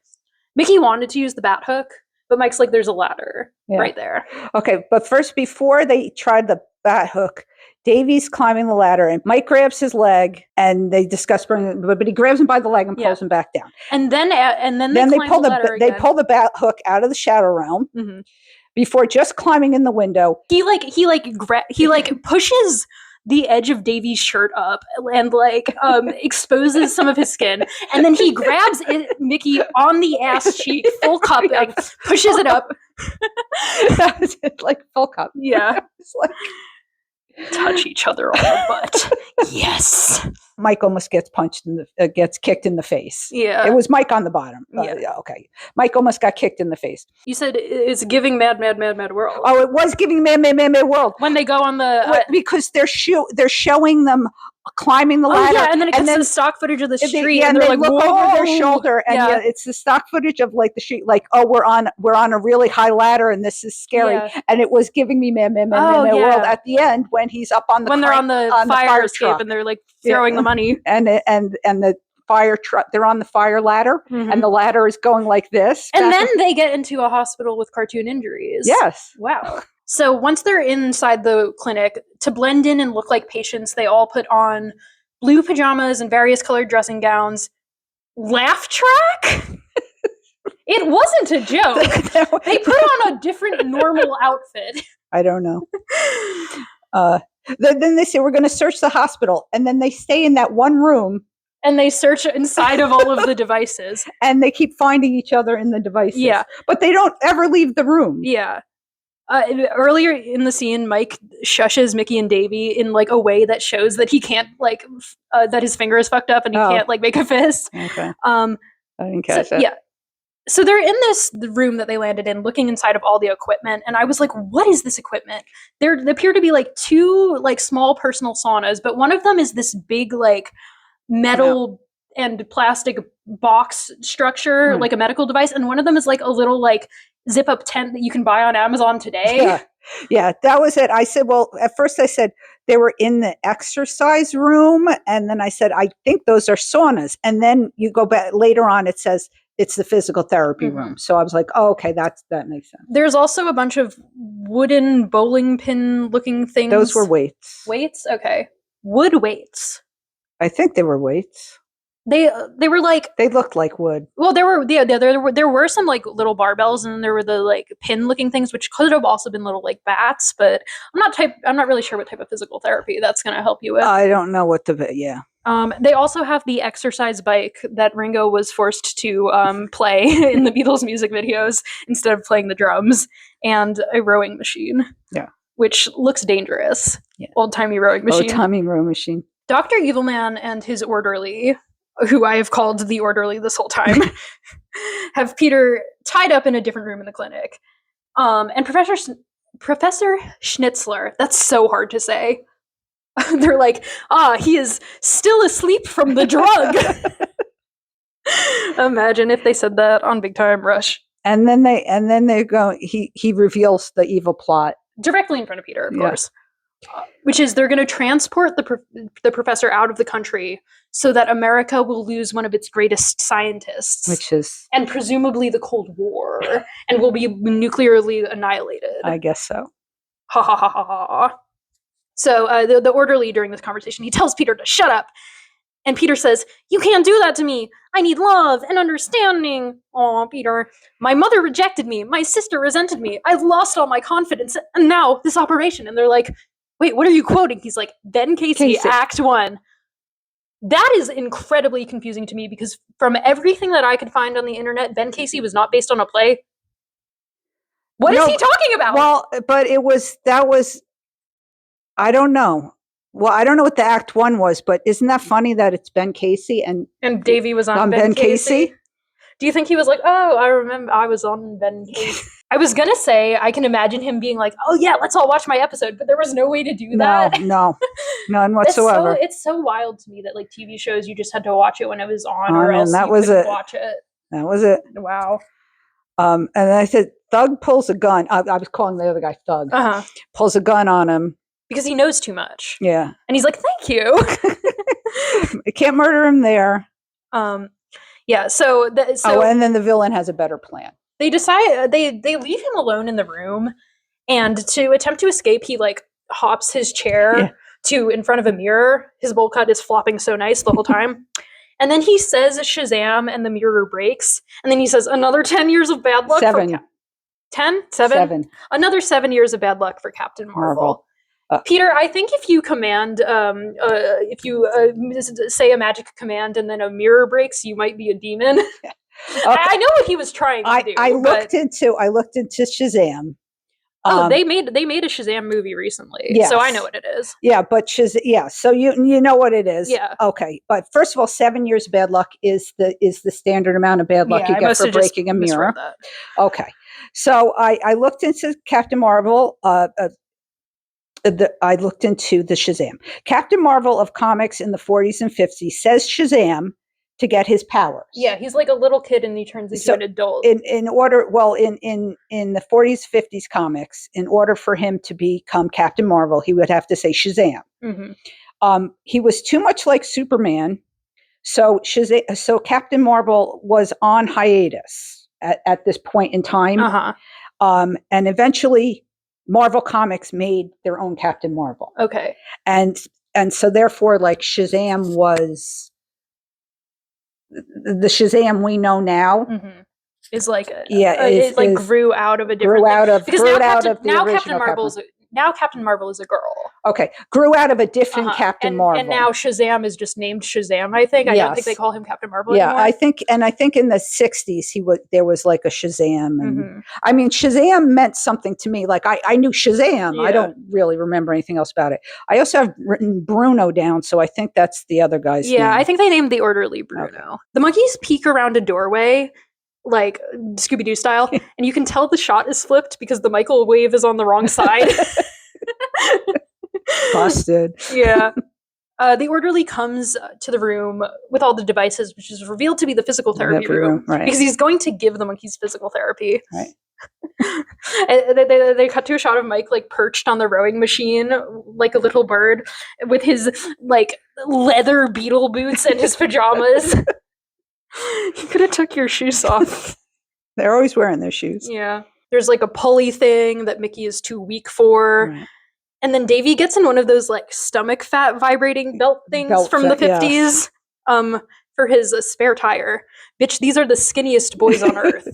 Micky wanted to use the bat hook, but Mike's like, there's a ladder right there. Okay, but first, before they tried the bat hook, Davy's climbing the ladder, and Mike grabs his leg, and they discuss bringing, but he grabs him by the leg and pulls him back down. And then they pull the bat hook out of the shadow realm before just climbing in the window. He pushes the edge of Davy's shirt up and like exposes some of his skin, and then he grabs Micky on the ass cheek, full cup, like pushes it up. That was it, like full cup. Yeah, it's like touch each other on the butt. Yes. Mike almost gets gets kicked in the face. Yeah, it was Mike on the bottom. Okay, Mike almost got kicked in the face. You said it's giving Mad World. Oh, it was giving Mad World when they go on the because they're showing them climbing the ladder. Yeah, and then it cuts to the stock footage of the street, and they're they like, look whoa! over their shoulder, and it's the stock footage of like the street, like, oh, we're on a really high ladder, and this is scary. Yeah. And it was giving me Mad World at the end when he's up on the they're on the fire escape and they're like throwing the money, and the fire truck, they're on the fire ladder, and the ladder is going like this, and then they get into a hospital with cartoon injuries. Yes. Wow. So once they're inside the clinic, to blend in and look like patients, they all put on blue pajamas and various colored dressing gowns. Laugh track? It wasn't a joke. They put on a different normal outfit. I don't know. Then they say, we're going to search the hospital. And then they stay in that one room. And they search inside of all of the devices. And they keep finding each other in the devices. Yeah. But they don't ever leave the room. Yeah. Earlier in the scene, Mike shushes Micky and Davy in like a way that shows that he can't like that his finger is fucked up and he can't like make a fist. Okay. I didn't catch that. Yeah. So they're in the room that they landed in, looking inside of all the equipment, and I was like, what is this equipment? There appear to be like two like small personal saunas, but one of them is this big like metal and plastic box structure, like a medical device, and one of them is like a little like zip up tent that you can buy on Amazon today. Yeah, that was it. I said, well, at first I said they were in the exercise room, and then I said, I think those are saunas. And then you go back later on, it says it's the physical therapy room. So I was like, oh, okay, that makes sense. There's also a bunch of wooden bowling pin looking things. Those were weights. Weights? Okay. Wood weights. I think they were weights. They were like, they looked like wood. Well, there were some like little barbells, and then there were the like pin looking things, which could have also been little like bats. But I'm not really sure what type of physical therapy that's going to help you with. I don't know what They also have the exercise bike that Ringo was forced to play in the Beatles music videos instead of playing the drums, and a rowing machine. Yeah, which looks dangerous. Yeah, old-timey rowing machine. Old-timey rowing machine. Dr. Evilman and his orderly, who I have called the orderly this whole time, have Peter tied up in a different room in the clinic. And Professor Schnitzler, that's so hard to say. They're like, he is still asleep from the drug. Imagine if they said that on Big Time Rush. And then they go, he reveals the evil plot. Directly in front of Peter, of course. Which is they're going to transport the professor out of the country so that America will lose one of its greatest scientists. And presumably the Cold War. And will be nuclearly annihilated. I guess so. Ha ha ha ha ha. So the orderly during this conversation, he tells Peter to shut up. And Peter says, "You can't do that to me. I need love and understanding." Aw, Peter. "My mother rejected me. My sister resented me. I've lost all my confidence. And now this operation." And they're like, "Wait, what are you quoting?" He's like, "Ben Casey. Act 1. That is incredibly confusing to me because from everything that I could find on the internet, Ben Casey was not based on a play. What is he talking about? Well, but that was, I don't know. Well, I don't know what the Act 1 was, but isn't that funny that it's Ben Casey and Davy was on Ben Casey? Do you think he was like, "Oh, I remember I was on Ben Casey"? I was gonna say I can imagine him being like, "Oh yeah, let's all watch my episode," but there was no way to do that. No, none whatsoever. It's so wild to me that like TV shows you just had to watch it when it was on, or else that you was couldn't it. watch it. That was it. Wow. And I said, Thug pulls a gun. I was calling the other guy Thug. Pulls a gun on him. Because he knows too much. Yeah. And he's like, "Thank you." I can't murder him there. Yeah, so and then the villain has a better plan. They decide they leave him alone in the room, and to attempt to escape, he like hops his chair to in front of a mirror. His bowl cut is flopping so nice the whole time. And then he says Shazam and the mirror breaks. And then he says, "Another 10 years of bad luck." 7. 10? 7? Another 7 years of bad luck for Captain Marvel. Peter, I think if you command, say a magic command and then a mirror breaks, you might be a demon. Okay. I know what he was trying to do. I looked into Shazam. They made a Shazam movie recently, so I know what it is. Yeah, but Shazam. Yeah, so you know what it is. Yeah. Okay, but first of all, 7 years bad luck is the standard amount of bad luck you get for breaking a mirror. Okay, so I looked into Captain Marvel. I looked into the Shazam. Captain Marvel of comics in the 40s and 50s says Shazam to get his powers. Yeah, he's like a little kid and he turns into an adult. In the 40s, 50s comics, in order for him to become Captain Marvel, he would have to say Shazam. Mm-hmm. He was too much like Superman, so Captain Marvel was on hiatus at this point in time. And eventually Marvel Comics made their own Captain Marvel. Okay. And so therefore, like, Shazam was the Shazam we know now. Mm-hmm. Is like grew out of a different now Captain Marvel is a girl. Okay, grew out of a different Captain Marvel, and now Shazam is just named Shazam. I think I don't think they call him Captain Marvel anymore. I think in the 60s there was like a Shazam, and I mean Shazam meant something to me. Like I knew Shazam. I don't really remember anything else about it. I also have written Bruno down, so I think that's the other guy's name. I think they named the orderly Bruno. Okay. The monkeys peek around a doorway. like Scooby-Doo style, and you can tell the shot is flipped because the microwave is on the wrong side. Busted. Yeah. The orderly comes to the room with all the devices, which is revealed to be the physical therapy room, right. because he's going to give the monkeys physical therapy. Right. And they cut to a shot of Mike like perched on the rowing machine like a little bird with his like leather beetle boots and his pajamas. You could have took your shoes off. They're always wearing their shoes. Yeah. There's like a pulley thing that Micky is too weak for. Right. And then Davy gets in one of those like stomach fat vibrating belt things from the 50s for his spare tire. Bitch, these are the skinniest boys on earth.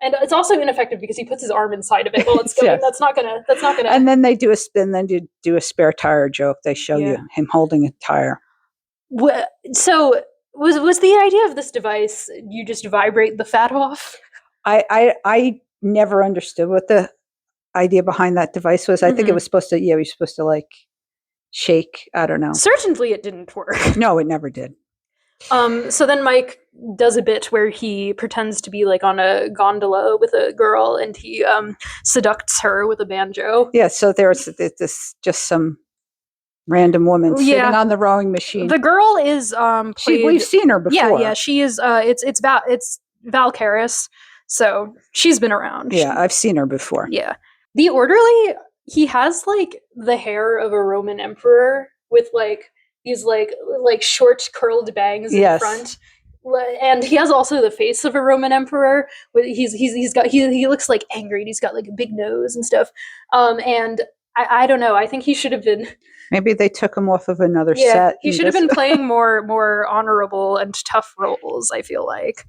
And it's also ineffective because he puts his arm inside of it while it's going. Yes. That's not gonna. And then they do a spare tire joke. They show you him holding a tire. So was the idea of this device you just vibrate the fat off? I never understood what the idea behind that device was. I think it was supposed to. Yeah, you're supposed to like shake. I don't know. Certainly, it didn't work. No, it never did. So then Mike does a bit where he pretends to be like on a gondola with a girl, and he seducts her with a banjo. Yeah. So there's this just some random woman sitting on the rowing machine. The girl is we've seen her before. Yeah, she is. It's Val Karras, so she's been around. Yeah, I've seen her before. Yeah, the orderly, he has like the hair of a Roman emperor with like these like short curled bangs in front, and he has also the face of a Roman emperor. He looks like angry. And he's got like a big nose and stuff. And I don't know. I think he should have been. Maybe they took him off of another set. He should have been playing more honorable and tough roles, I feel like.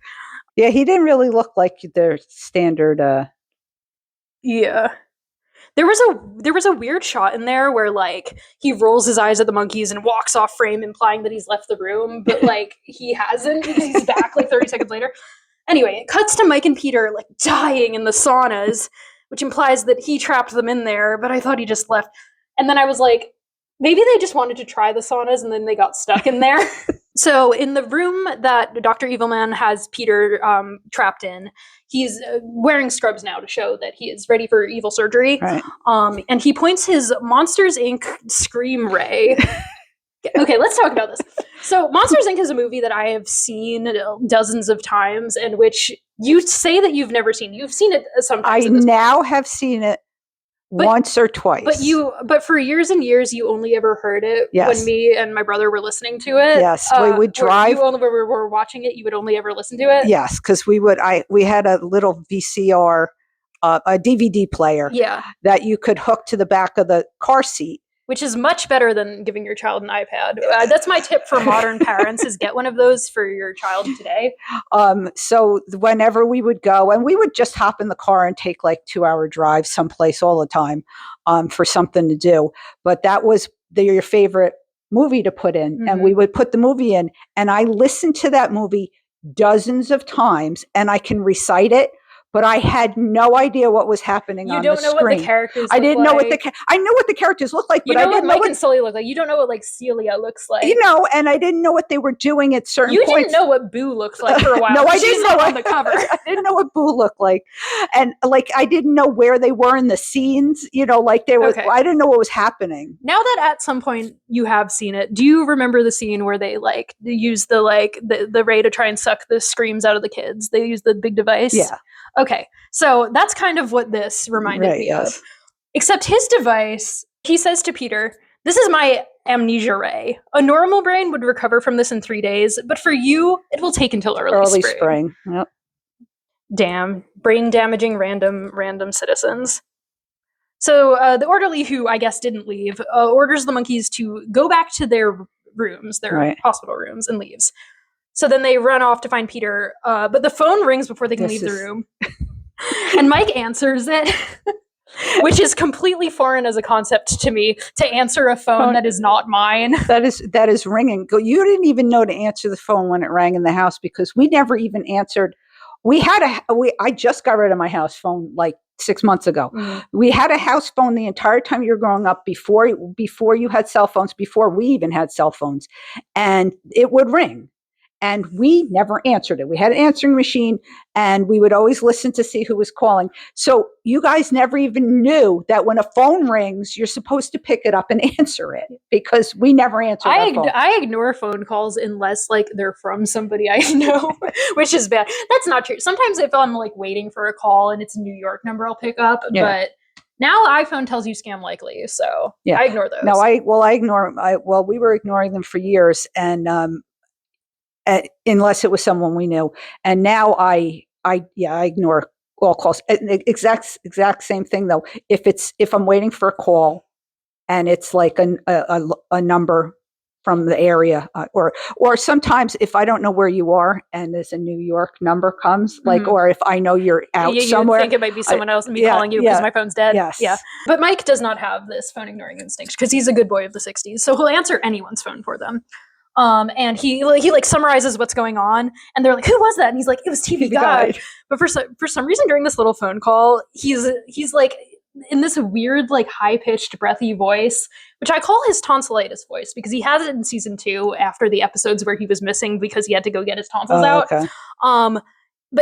Yeah, he didn't really look like their standard. Yeah. There was a weird shot in there where like he rolls his eyes at the monkeys and walks off frame, implying that he's left the room, but like he hasn't because he's back like 30 seconds later. Anyway, it cuts to Mike and Peter like dying in the saunas, which implies that he trapped them in there, but I thought he just left. And then I was like, maybe they just wanted to try the saunas and then they got stuck in there. So in the room that Dr. Evilman has Peter trapped in, he's wearing scrubs now to show that he is ready for evil surgery. Right. And he points his Monsters, Inc. Scream Ray. Okay, let's talk about this. So Monsters, Inc. is a movie that I have seen dozens of times, and which you say that you've never seen. You've seen it sometimes. I now have seen it once or twice. But for years and years, you only ever heard it when me and my brother were listening to it. Yes, we would drive. When we were watching it, you would only ever listen to it. Yes, because we had a little VCR, a DVD player. Yeah. That you could hook to the back of the car seat. Which is much better than giving your child an iPad. That's my tip for modern parents: is get one of those for your child today. So whenever we would go, and we would just hop in the car and take like 2-hour drive someplace all the time for something to do. But that was your favorite movie to put in, and we would put the movie in, and I listened to that movie dozens of times, and I can recite it. But I had no idea what was happening on the screen. You don't know what the characters look like. I didn't know what I know what the characters look like, but I didn't know what Mike and Sully look like. You don't know what like Celia looks like. And I didn't know what they were doing at certain points. You didn't know what Boo looked like for a while. No, I didn't know on the cover. I didn't know what Boo looked like. And like I didn't know where they were in the scenes, like they were I didn't know what was happening. Now that at some point you have seen it, do you remember the scene where they like use the ray to try and suck the screams out of the kids? They use the big device? Yeah. Okay. So that's kind of what this reminded me of. Except his device, he says to Peter, "This is my amnesia ray. A normal brain would recover from this in 3 days, but for you, it will take until early spring." Yep. Damn. Brain damaging random citizens. So the orderly, who I guess didn't leave, orders the monkeys to go back to their rooms, their hospital rooms, and leaves. So then they run off to find Peter, but the phone rings before they can leave the room. And Mike answers it, which is completely foreign as a concept to me, to answer a phone that is not mine. That is ringing. You didn't even know to answer the phone when it rang in the house, because we never even answered. I just got rid of my house phone like 6 months ago. We had a house phone the entire time you were growing up, before you had cell phones, before we even had cell phones, and it would ring. and we never answered it. We had an answering machine, and we would always listen to see who was calling. So you guys never even knew that when a phone rings, you're supposed to pick it up and answer it, because we never answered our phone. I ignore phone calls unless like they're from somebody I know, which is bad. That's not true. Sometimes if I'm like waiting for a call and it's a New York number, I'll pick up. Yeah. But now iPhone tells you scam likely, so Yeah. I ignore those. No, we were ignoring them for years, and unless it was someone we knew. And now I ignore all calls. Exact same thing though. If I'm waiting for a call, and it's like a number from the area, or sometimes if I don't know where you are and there's a New York number comes, like, or if I know you're out somewhere, you think it might be someone else and me calling you because my phone's dead. Yes. Yeah. But Mike does not have this phone ignoring instinct because he's a good boy of the 60s, so he'll answer anyone's phone for them. And he like summarizes what's going on, and they're like, "Who was that?" And he's like, "It was TV Guide." But for some reason during this little phone call, he's like in this weird, like, high-pitched, breathy voice, which I call his tonsillitis voice, because he has it in season 2 after the episodes where he was missing because he had to go get his tonsils out. Okay.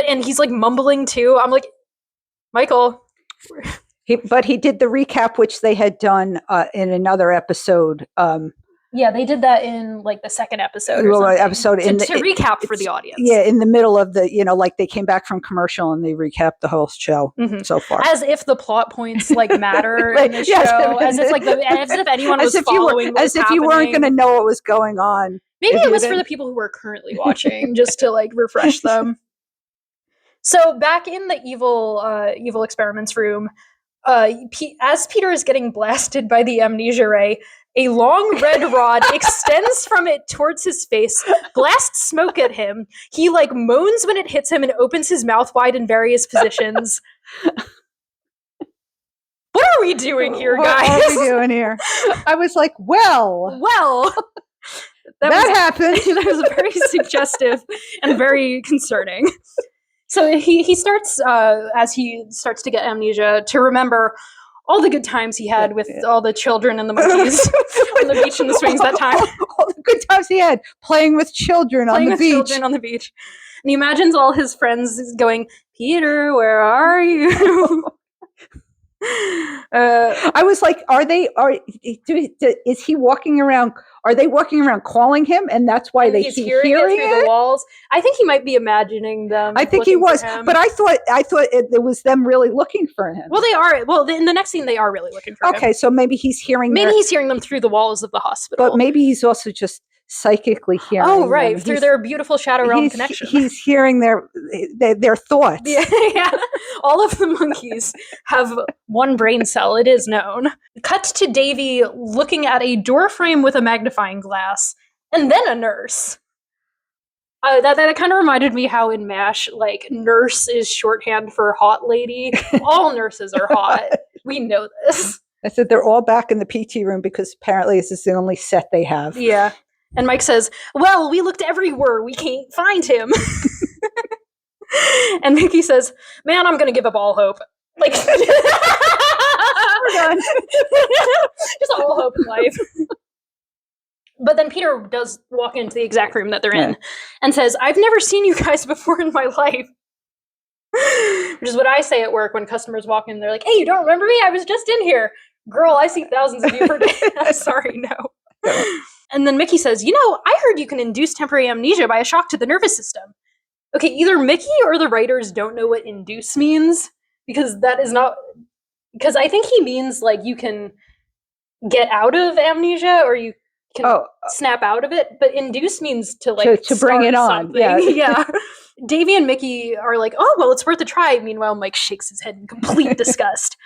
And he's, like, mumbling, too. I'm like, Michael. But he did the recap, which they had done in another episode. Yeah, they did that in like the second episode. To recap for the audience. Yeah, in the middle of the, like they came back from commercial and they recapped the whole show so far. As if the plot points like matter in the show. As if anyone was following. As if you weren't going to know what was going on. Maybe it was for the people who were currently watching, just to like refresh them. So back in the evil experiments room, as Peter is getting blasted by the amnesia ray, a long red rod extends from it towards his face, blasts smoke at him. He like moans when it hits him and opens his mouth wide in various positions. What are we doing here, guys? What are we doing here? I was like, well, that happened. That was very suggestive and very concerning. So he starts, as he starts to get amnesia, to remember all the good times he had with all the children and the monkeys on the beach and the swings that time. All the good times he had playing with children on the beach. And he imagines all his friends going, "Peter, where are you?" I was like, is he walking around? Are they walking around calling him, and that's why he's hearing it through the walls? I think he might be imagining them. I think he was, but I thought it was them really looking for him. Well, they are. Well, in the next scene, they are really looking for him. Okay, so maybe he's hearing. Maybe he's hearing them through the walls of the hospital. But maybe he's also just psychically hearing. Oh, right, through their beautiful shadow realm connection. He's hearing their thoughts. Yeah. All of the monkeys have one brain cell, it is known. Cut to Davy looking at a door frame with a magnifying glass, and then a nurse. That kind of reminded me how in MASH, like, nurse is shorthand for hot lady. All nurses are hot. We know this. I said they're all back in the PT room because apparently this is the only set they have. Yeah. And Mike says, "Well, we looked everywhere. We can't find him." And Micky says, "Man, I'm going to give up all hope." Like, we're done. Just all hope in life. But then Peter does walk into the exact room that they're in and says, "I've never seen you guys before in my life." Which is what I say at work when customers walk in. They're like, "Hey, you don't remember me? I was just in here." "Girl, I see thousands of you per day." I'm sorry, no. And then Micky says, "I heard you can induce temporary amnesia by a shock to the nervous system." Okay, either Micky or the writers don't know what induce means, because that is not... Because I think he means, like, you can get out of amnesia or you can snap out of it, but induce means to, like, to bring it on. Something. Yeah. Davy and Micky are like, "Oh, well, it's worth a try." Meanwhile, Mike shakes his head in complete disgust.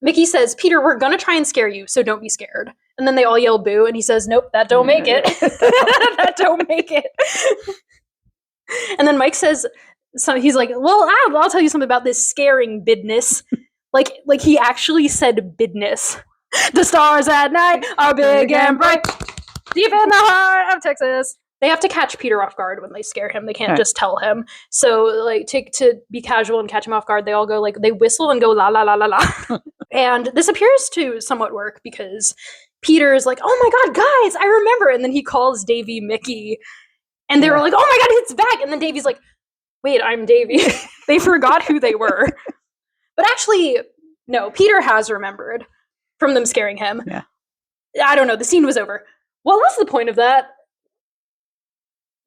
Micky says, "Peter, we're going to try and scare you, so don't be scared." And then they all yell boo, and he says, "Nope, that don't make it." That don't make it. And then Mike says, he's like, "Well, I'll tell you something about this scaring business." Like he actually said business. "The stars at night are big and bright, deep in the heart of Texas." They have to catch Peter off guard when they scare him. They can't just tell him. So, like, to be casual and catch him off guard, they all go, like, they whistle and go la la la la la. And this appears to somewhat work because Peter is like, "Oh my god, guys, I remember." And then he calls Davy Micky. And they were like, oh my god, it's back! And then Davy's like, wait, I'm Davy. They forgot who they were. But actually, no, Peter has remembered from them scaring him. Yeah. I don't know, the scene was over. What was the point of that?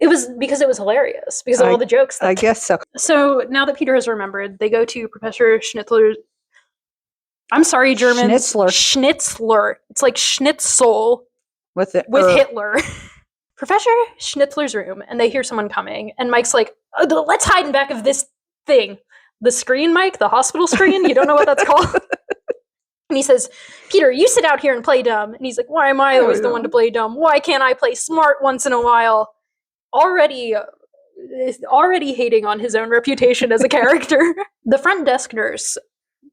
It was because it was hilarious, because of all the jokes. I guess so. So now that Peter has remembered, they go to Professor Schnitzler's. I'm sorry, Germans. Schnitzler. It's like Schnitzel with Hitler. Professor Schnitzler's room, and they hear someone coming, and Mike's like, oh, let's hide in back of this thing. The screen, Mike? The hospital screen? You don't know what that's called? And he says, Peter, you sit out here and play dumb. And he's like, why am I always the one to play dumb? Why can't I play smart once in a while? Already hating on his own reputation as a character. The front desk nurse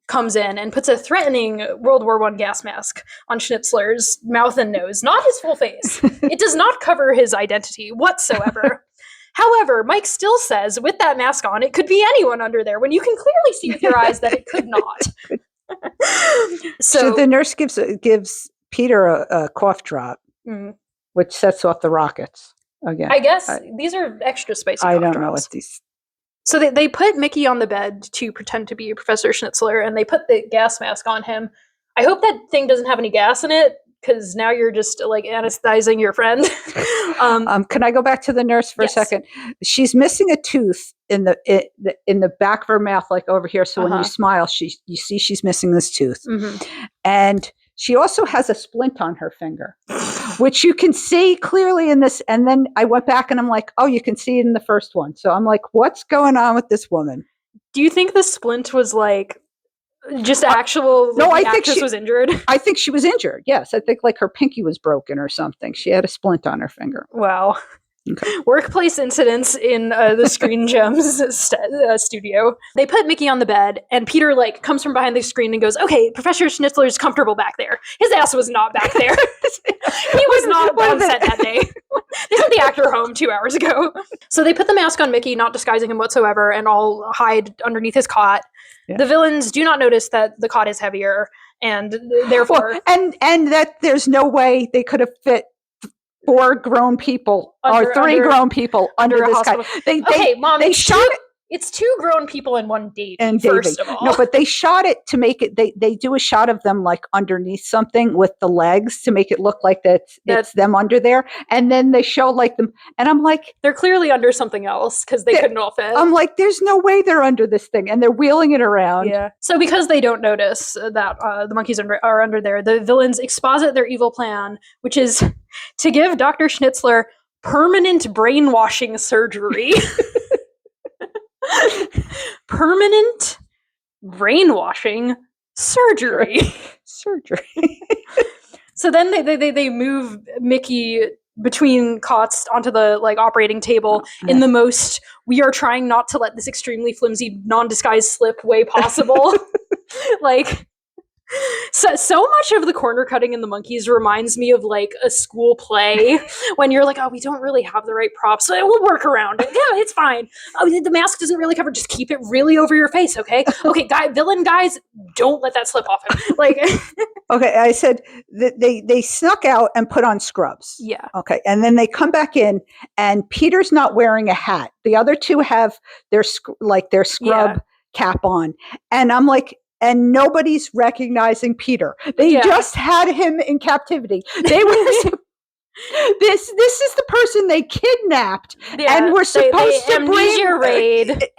comes in and puts a threatening World War I gas mask on Schnitzler's mouth and nose, not his full face. It does not cover his identity whatsoever. However, Mike still says, with that mask on, it could be anyone under there, when you can clearly see with your eyes that it could not. So the nurse gives Peter a cough drop, which sets off the rockets again. I guess these are extra spicy cough drops. I don't know what these... So they put Micky on the bed to pretend to be Professor Schnitzler, and they put the gas mask on him. I hope that thing doesn't have any gas in it, because now you're just like anesthetizing your friend. Can I go back to the nurse for a second? She's missing a tooth in the back of her mouth, like over here. So when you smile, you see she's missing this tooth, and she also has a splint on her finger, which you can see clearly in this. And then I went back and I'm like, oh, you can see it in the first one. So I'm like, what's going on with this woman? Do you think the splint was like just actual? No, I think she was injured. I think she was injured. Yes, I think like her pinky was broken or something. She had a splint on her finger. Wow. Okay. Workplace incidents in the Screen Gems studio. They put Micky on the bed, and Peter like comes from behind the screen and goes, "Okay, Professor Schnitzler's comfortable back there. His ass was not back there. He was not on set that day. They sent the actor home 2 hours ago." So they put the mask on Micky, not disguising him whatsoever, and all hide underneath his cot. Yeah. The villains do not notice that the cot is heavier, and therefore, and that there's no way they could have fit 4 grown people or 3 grown people under this guy. Mom, they shot it. It's 2 grown people and 1 Davy, first of all. No, but they shot it to make it, they do a shot of them like underneath something with the legs to make it look like it's them under there. And then they show like them, and I'm like, they're clearly under something else because they couldn't all fit. I'm like, there's no way they're under this thing, and they're wheeling it around. Yeah. So because they don't notice that the monkeys are under there, the villains exposit their evil plan, which is to give Dr. Schnitzler permanent brainwashing surgery. Permanent brainwashing surgery. So then they move Micky between cots onto the like operating table in the most we are trying not to let this extremely flimsy non-disguise slip way possible. Like so much of the corner cutting in the Monkeys reminds me of like a school play when you're like, oh, we don't really have the right props, so we'll work around it. Yeah, it's fine. Oh, the mask doesn't really cover. Just keep it really over your face, okay? Okay, villain guys, don't let that slip off him. Like, okay, I said that they snuck out and put on scrubs. Yeah. Okay, and then they come back in, and Peter's not wearing a hat. The other 2 have their scrub cap on, and I'm like. And nobody's recognizing Peter. They just had him in captivity. They were this is the person they kidnapped and were supposed to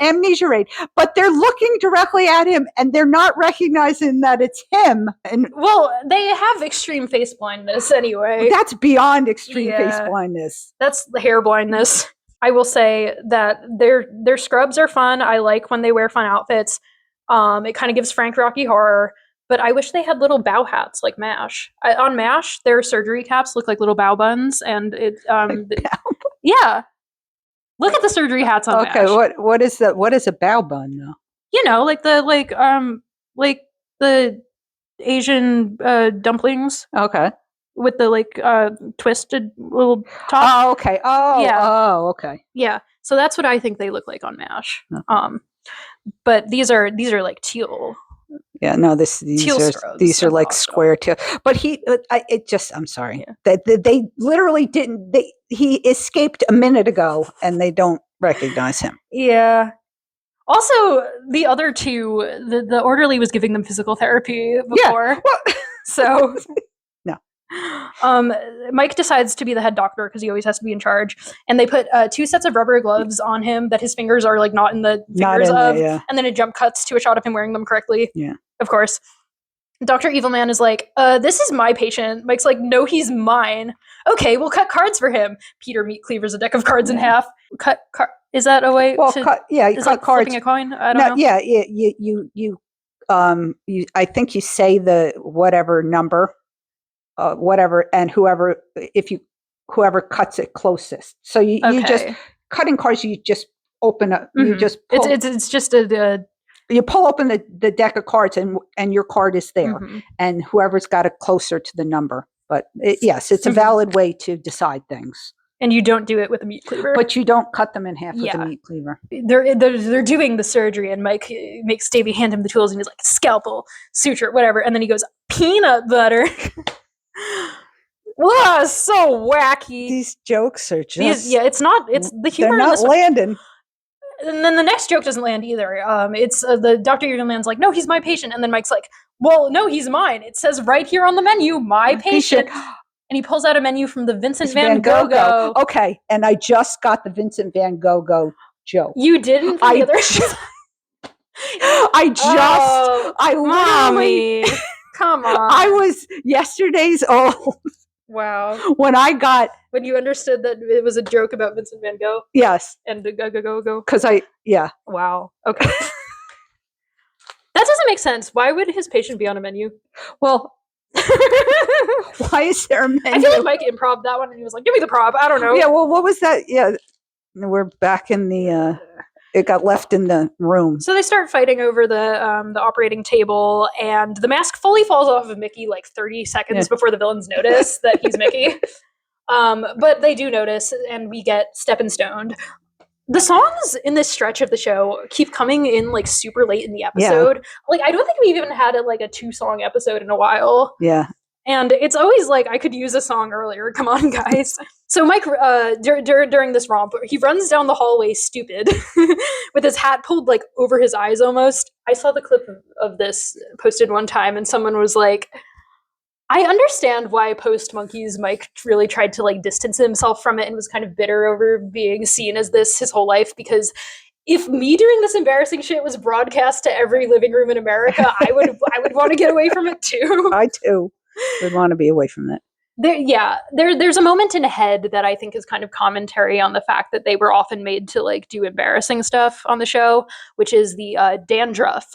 amnesia raid. But they're looking directly at him and they're not recognizing that it's him. And well, they have extreme face blindness anyway. That's beyond extreme face blindness. That's the hair blindness. I will say that their scrubs are fun. I like when they wear fun outfits. It kind of gives Frank Rocky Horror, but I wish they had little bow hats like MASH. On MASH, their surgery caps look like little bow buns, and yeah. Look at the surgery hats on MASH. Okay, what is that? What is a bow bun though? You know, like the Asian dumplings. Okay. With the twisted little top. Oh, okay. Oh, yeah. Oh, okay. Yeah. So that's what I think they look like on MASH. Okay. But these are like teal Yeah, no, these Teal are strobes like in the square teal. But I'm sorry. Yeah. They literally didn't. He escaped a minute ago, and they don't recognize him. Yeah. Also, the other two, the orderly was giving them physical therapy before. Yeah. Well, so no. Mike decides to be the head doctor because he always has to be in charge, and they put 2 sets of rubber gloves on him that his fingers are like not in the fingers of, and then it jump cuts to a shot of him wearing them correctly. Yeah, of course. Dr. Evilman is like, this is my patient. Mike's like, no, he's mine. Okay, we'll cut cards for him. Peter meat cleavers a deck of cards in half. Is that a way well, to... you is cut like cards. flipping a coin? I don't know. Yeah, I think you say the whatever number, whatever, and whoever cuts it closest. So you just cutting cards. You just open up. You just pull, it's just a you pull open the deck of cards, and your card is there, and whoever's got it closer to the number. But yes, it's a valid way to decide things. And you don't do it with a meat cleaver. But you don't cut them in half with a meat cleaver. They're doing the surgery, and Mike makes Davy hand him the tools, and he's like, scalpel, suture, whatever. And then he goes, peanut butter. Whoa, so wacky. These jokes are just... it's the humor. They're not landing. And then the next joke doesn't land either. It's the Dr. Evilman's like, no, he's my patient. And then Mike's like, well, no, he's mine. It says right here on the menu, my patient. And he pulls out a menu from the Vincent Van Gogh. Okay, and I just got the Vincent Van Gogh joke. You didn't? I literally... Come on. I was yesterday's old. Wow. When you understood that it was a joke about Vincent Van Gogh? Yes. And the go. Because Wow. Okay. That doesn't make sense. Why would his patient be on a menu? Well, why is there a menu? I feel like Mike improv that one and he was like, give me the prop. I don't know. Yeah, well, what was that? Yeah, we're back in the... it got left in the room. So they start fighting over the operating table, and the mask fully falls off of Micky like 30 seconds before the villains notice that he's Micky. But they do notice, and we get Steppin' Stoned. The songs in this stretch of the show keep coming in like super late in the episode. Yeah. Like, I don't think we've even had a 2-song episode in a while. Yeah. And it's always like, I could use a song earlier. Come on, guys. So Mike, during this romp, he runs down the hallway stupid with his hat pulled like over his eyes almost. I saw the clip of this posted one time, and someone was like, I understand why post-Monkees Mike really tried to like distance himself from it and was kind of bitter over being seen as this his whole life, because if me doing this embarrassing shit was broadcast to every living room in America, I would want to get away from it too. I too would want to be away from it. There's a moment in Head that I think is kind of commentary on the fact that they were often made to like do embarrassing stuff on the show, which is the dandruff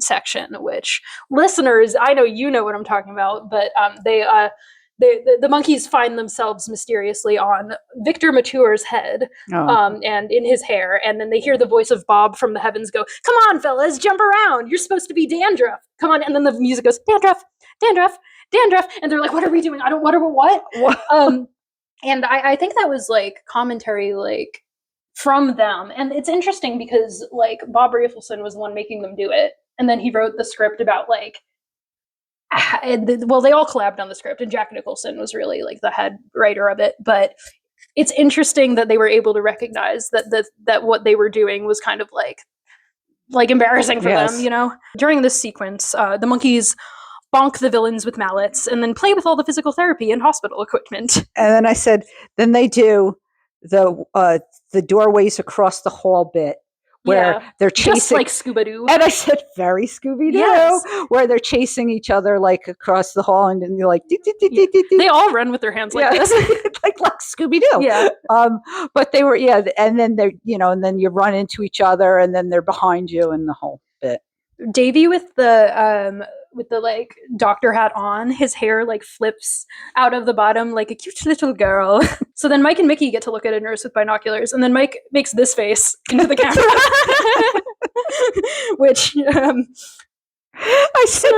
section, which listeners, I know you know what I'm talking about, but the Monkees find themselves mysteriously on Victor Mature's head and in his hair, and then they hear the voice of Bob from the heavens go, come on fellas, jump around, you're supposed to be dandruff, come on, and then the music goes, dandruff, dandruff, dandruff, and they're like, what are we doing? What? And I think that was like commentary like from them, and it's interesting because like Bob Rafelson was the one making them do it, and then he wrote the script about like they all collabed on the script, and Jack Nicholson was really like the head writer of it. But it's interesting that they were able to recognize that what they were doing was kind of like embarrassing for them, you know. During this sequence, the Monkees bonk the villains with mallets and then play with all the physical therapy and hospital equipment. And then I said, then they do the doorways across the hall bit where they're chasing, just like Scooby-Doo. And I said, very Scooby-Doo, where they're chasing each other like across the hall, and then you're like, they all run with their hands like this, like Scooby-Doo. Yeah. But they were, and then they're, and then you run into each other, and then they're behind you, and the whole bit. Davy with the like doctor hat on, his hair like flips out of the bottom like a cute little girl. So then Mike and Micky get to look at a nurse with binoculars, and then Mike makes this face into the camera. Which I said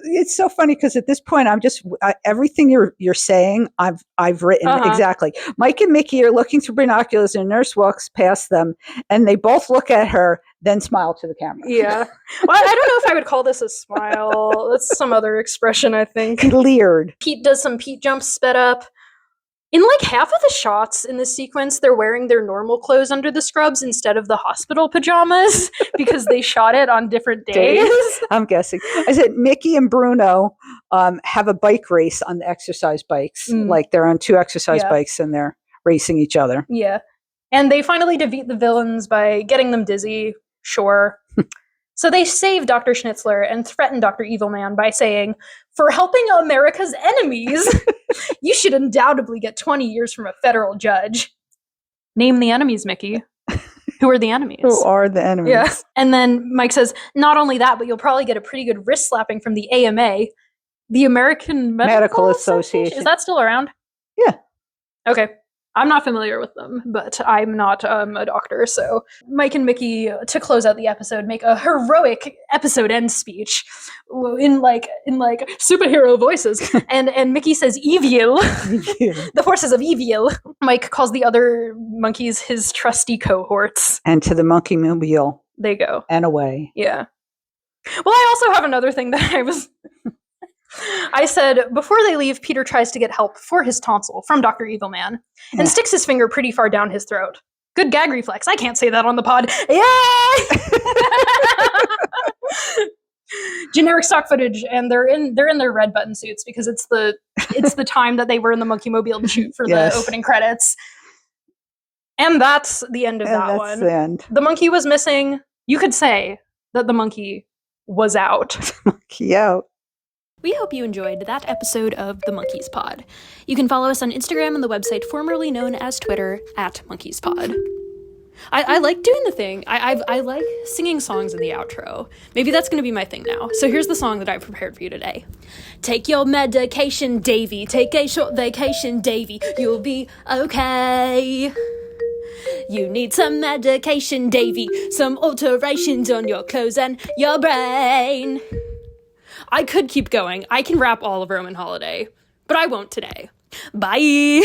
it's so funny because at this point I'm just everything you're saying I've written exactly. Mike and Micky are looking through binoculars, and a nurse walks past them, and they both look at her, then smile to the camera. Yeah. Well, I don't know if I would call this a smile. That's some other expression, I think. He leered. Pete does some Pete jumps sped up. In like half of the shots in this sequence, they're wearing their normal clothes under the scrubs instead of the hospital pajamas because they shot it on different days. I'm guessing. I said Micky and Bruno have a bike race on the exercise bikes. Like they're on 2 exercise bikes and they're racing each other. Yeah. And they finally defeat the villains by getting them dizzy. Sure. So they save Dr. Schnitzler and threaten Dr. Evilman by saying, "For helping America's enemies, you should undoubtedly get 20 years from a federal judge." Name the enemies, Micky. Who are the enemies? Who are the enemies? Yeah. And then Mike says, "Not only that, but you'll probably get a pretty good wrist slapping from the AMA, the American Medical Association." Is that still around? Yeah. Okay. I'm not familiar with them, but I'm not a doctor. So Mike and Micky, to close out the episode, make a heroic episode end speech in like superhero voices. and Micky says, "Evil," the forces of evil. Mike calls the other monkeys his trusty cohorts. And to the monkey mobile. They go. And away. Yeah. Well, I also have another thing that I said, before they leave, Peter tries to get help for his tonsil from Dr. Evilman and sticks his finger pretty far down his throat. Good gag reflex. I can't say that on the pod. Yay! Generic stock footage, and they're in their red button suits because it's the time that they were in the Monkey Mobile to shoot for the opening credits. And that's the end of that one. The end. The monkey was missing. You could say that the monkey was out. Monkey out. We hope you enjoyed that episode of The Monkeys Pod. You can follow us on Instagram and the website formerly known as Twitter @MonkeysPod. I like doing the thing. I like singing songs in the outro. Maybe that's going to be my thing now. So here's the song that I prepared for you today. Take your medication, Davy. Take a short vacation, Davy. You'll be okay. You need some medication, Davy. Some alterations on your clothes and your brain. I could keep going. I can rap all of Roman Holiday, but I won't today. Bye!